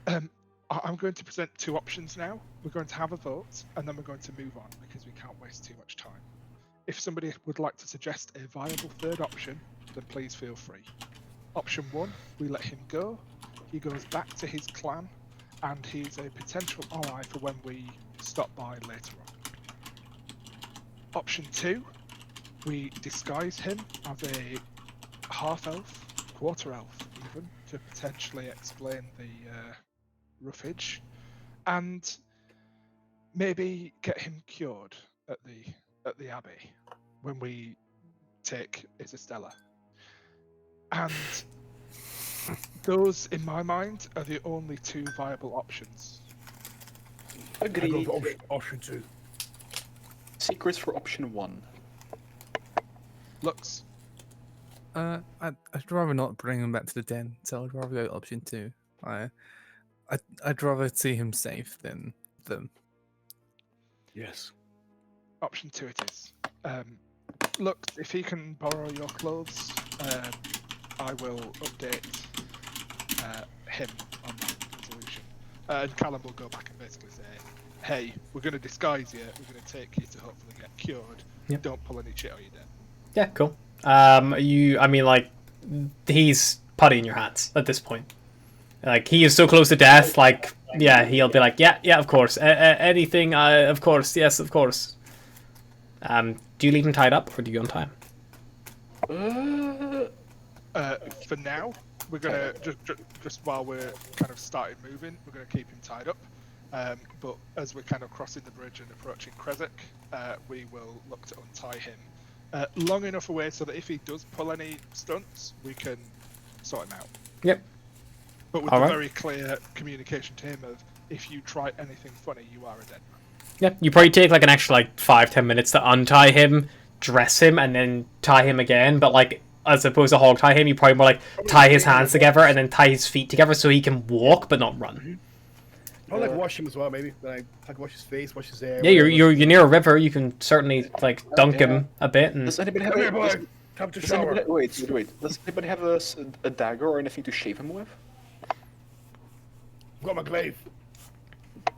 I'm going to present 2 options now. We're going to have a vote, and then we're going to move on because we can't waste too much time. If somebody would like to suggest a viable 3rd option, then please feel free. Option 1, we let him go. He goes back to his clan, and he's a potential ally for when we stop by later on. Option 2, we disguise him as a half-elf, quarter-elf even, to potentially explain the roughage, and maybe get him cured at the abbey when we take Isistella. And those, in my mind, are the only 2 viable options. I go Agreed. for option 2. Secrets for option 1. Lux. I'd rather not bring him back to the den, so I'd rather go option 2. I'd rather see him safe than them. Yes. Option 2 it is. Look, if he can borrow your clothes, I will update him on that resolution. And Callum will go back and basically say, hey, we're going to disguise you, we're going to take you to hopefully get cured. Yep. Don't pull any shit or you're dead. Yeah, cool. He's putty in your hands at this point. Like, he is so close to death, like, yeah, he'll be like, yeah, of course. Anything, of course, yes, of course. Do you leave him tied up, or do you untie him? For now, we're gonna just while we're kind of starting moving, we're gonna keep him tied up. But as we're kind of crossing the bridge and approaching Kresik, we will look to untie him long enough away so that if he does pull any stunts, we can sort him out. Yep. But with All the right. very clear communication to him of, if you try anything funny, you are a dead man. Yeah, you probably take like an extra like 5-10 minutes to untie him, dress him, and then tie him again. But like, as opposed to hog tie him, you probably more like tie his hands together and then tie his feet together so he can walk but not run. I'll like wash him as well, maybe. Like wash his face, wash his hair. Yeah, you're whatever. near a river. You can certainly like dunk him a bit. And Does anybody have Come here, a, boy. does, Time to does shower. anybody, wait. Does anybody have a dagger or anything to shave him with? Got my glaive.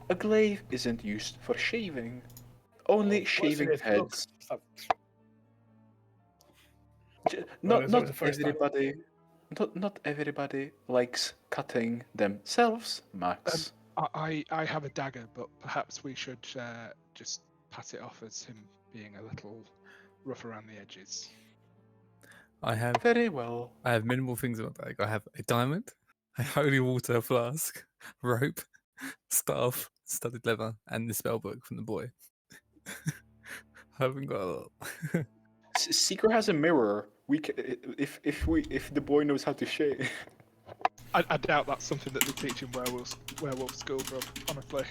A glaive isn't used for shaving. Only What's shaving it is? Look, heads. stop. Not it's not the first time. everybody. Not everybody likes cutting themselves, Max. I have a dagger, but perhaps we should just pass it off as him being a little rough around the edges. I have Very well. minimal things in my bag. I have a diamond, a holy water flask, rope, staff, studded leather, and the spell book from the boy. I haven't got a lot. Seeker has a mirror. We if the boy knows how to shave. I doubt that's something that they teach in werewolf school, bro. Honestly.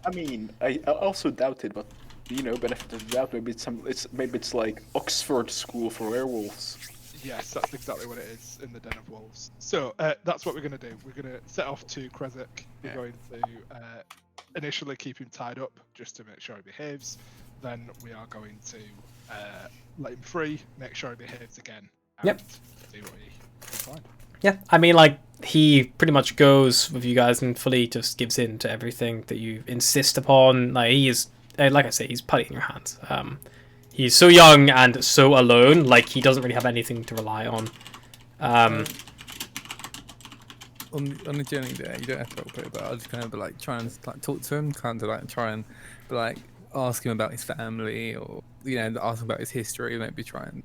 I mean, I also doubt it, but you know, benefit of the doubt. Maybe it's like Oxford School for werewolves. Yes, that's exactly what it is in the Den of Wolves. So that's what we're going to do. We're going to set off to Kresik. We're going to initially keep him tied up just to make sure he behaves. Then we are going to let him free, make sure he behaves again, and see what he can find. yeah, I mean, like, he pretty much goes with you guys and fully just gives in to everything that you insist upon. Like, he is, like I say, he's putty in your hands. He's so young and so alone, like, he doesn't really have anything to rely on. On the journey there, you don't have to roleplay, but I'll just kind of be like try and like talk to him, kind of like try and be like ask him about his family, or ask him about his history, maybe try and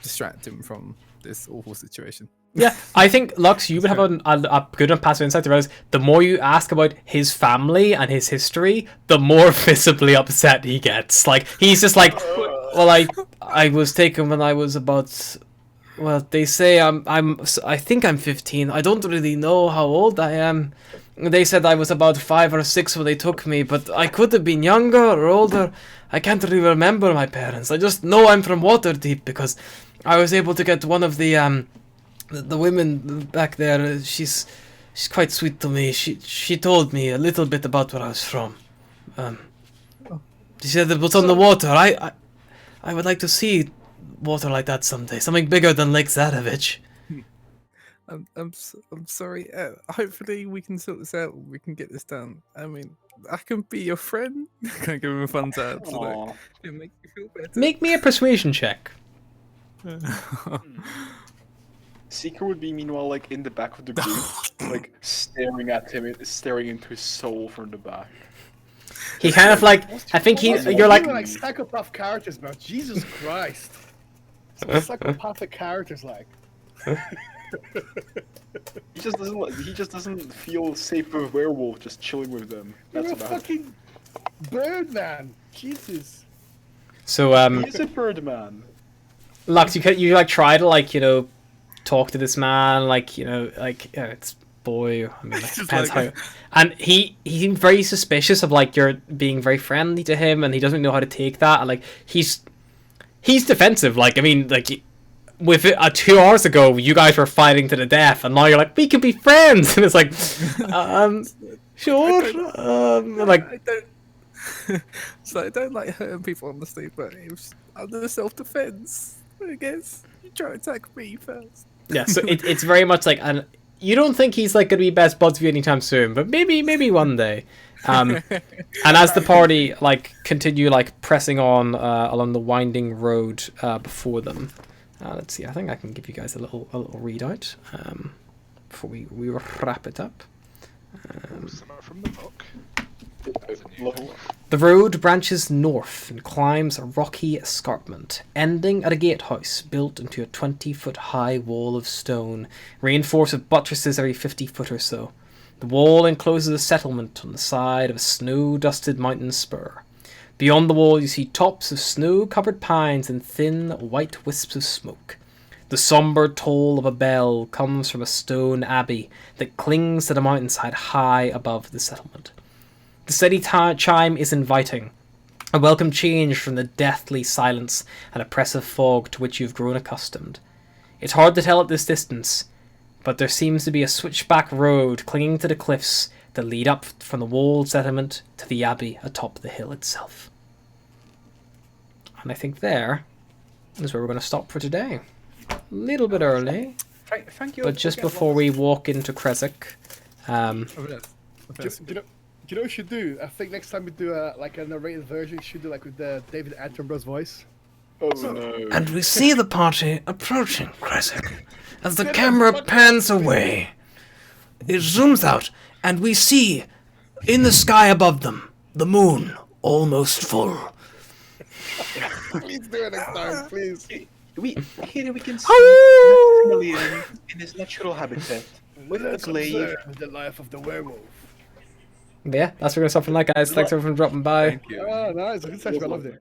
distract him from this awful situation. Yeah, I think, Lux, you would have a good enough passive insight to realize the more you ask about his family and his history, the more visibly upset he gets. Like, he's just like, well, I was taken when I was about, well, they say I think I'm 15. I don't really know how old I am. They said I was about 5 or 6 when they took me, but I could have been younger or older. I can't really remember my parents. I just know I'm from Waterdeep because I was able to get one of the women back there. She's quite sweet to me. She told me a little bit about where I was from. She said it was on the water. I would like to see water like that someday. Something bigger than Lake Zadovich. I'm sorry. Hopefully we can sort this out. We can get this done. I mean, I can be your friend. Can I give him a thumbs up? So Aw. that it make you feel better. Make me a persuasion check. Seeker would be meanwhile like in the back of the group, like staring at him, staring into his soul from the back. He kind of like, I think he, you're like, like psychopath characters, man. Jesus Christ. Some psychopathic characters, like. He just doesn't feel safe with a werewolf just chilling with them. That's You're a about it. fucking bird, man. Jesus. so He is a bird man. Lux, you like try to like, you know, talk to this man, like, you know, like it's boy. I mean, like, Just depends like- how. And he seemed very suspicious of like you're being very friendly to him, and he doesn't know how to take that. And like he's defensive. Like I mean, like with it, 2 hours ago, you guys were fighting to the death, and now you're like we can be friends, and it's like, sure, like. I don't. So I don't like hurting people, honestly, but it was under self-defense. I guess you try to attack me first. Yeah, so it's very much like, and you don't think he's like going to be best buds with you anytime soon, but maybe one day. And as the party like continue like pressing on along the winding road before them, let's see. I think I can give you guys a little readout before we wrap it up. Somewhere from the book. The road branches north and climbs a rocky escarpment, ending at a gatehouse built into a 20-foot high wall of stone, reinforced with buttresses every 50 foot or so. The wall encloses a settlement on the side of a snow-dusted mountain spur. Beyond the wall you see tops of snow-covered pines and thin, white wisps of smoke. The sombre toll of a bell comes from a stone abbey that clings to the mountainside high above the settlement. The steady chime is inviting, a welcome change from the deathly silence and oppressive fog to which you've grown accustomed. It's hard to tell at this distance, but there seems to be a switchback road clinging to the cliffs that lead up from the walled settlement to the abbey atop the hill itself. And I think there is where we're going to stop for today. A little bit early, Thank you. but just before we walk into Kresik, Do you know what we should do? I think next time we do like a narrated version, we should do like with the David Attenborough's voice. Oh no. and we see the party approaching Kresik. As the camera pans away, it zooms out, and we see, in the sky above them, the moon almost full. Please do it next time, please. We can see Maximilian in his natural habitat with a Let's glaive. observe the life of the werewolf. Yeah, that's what we're going to stop from that, guys. Thanks everyone for dropping by. Thank you. Oh, nice. Good session. I loved it.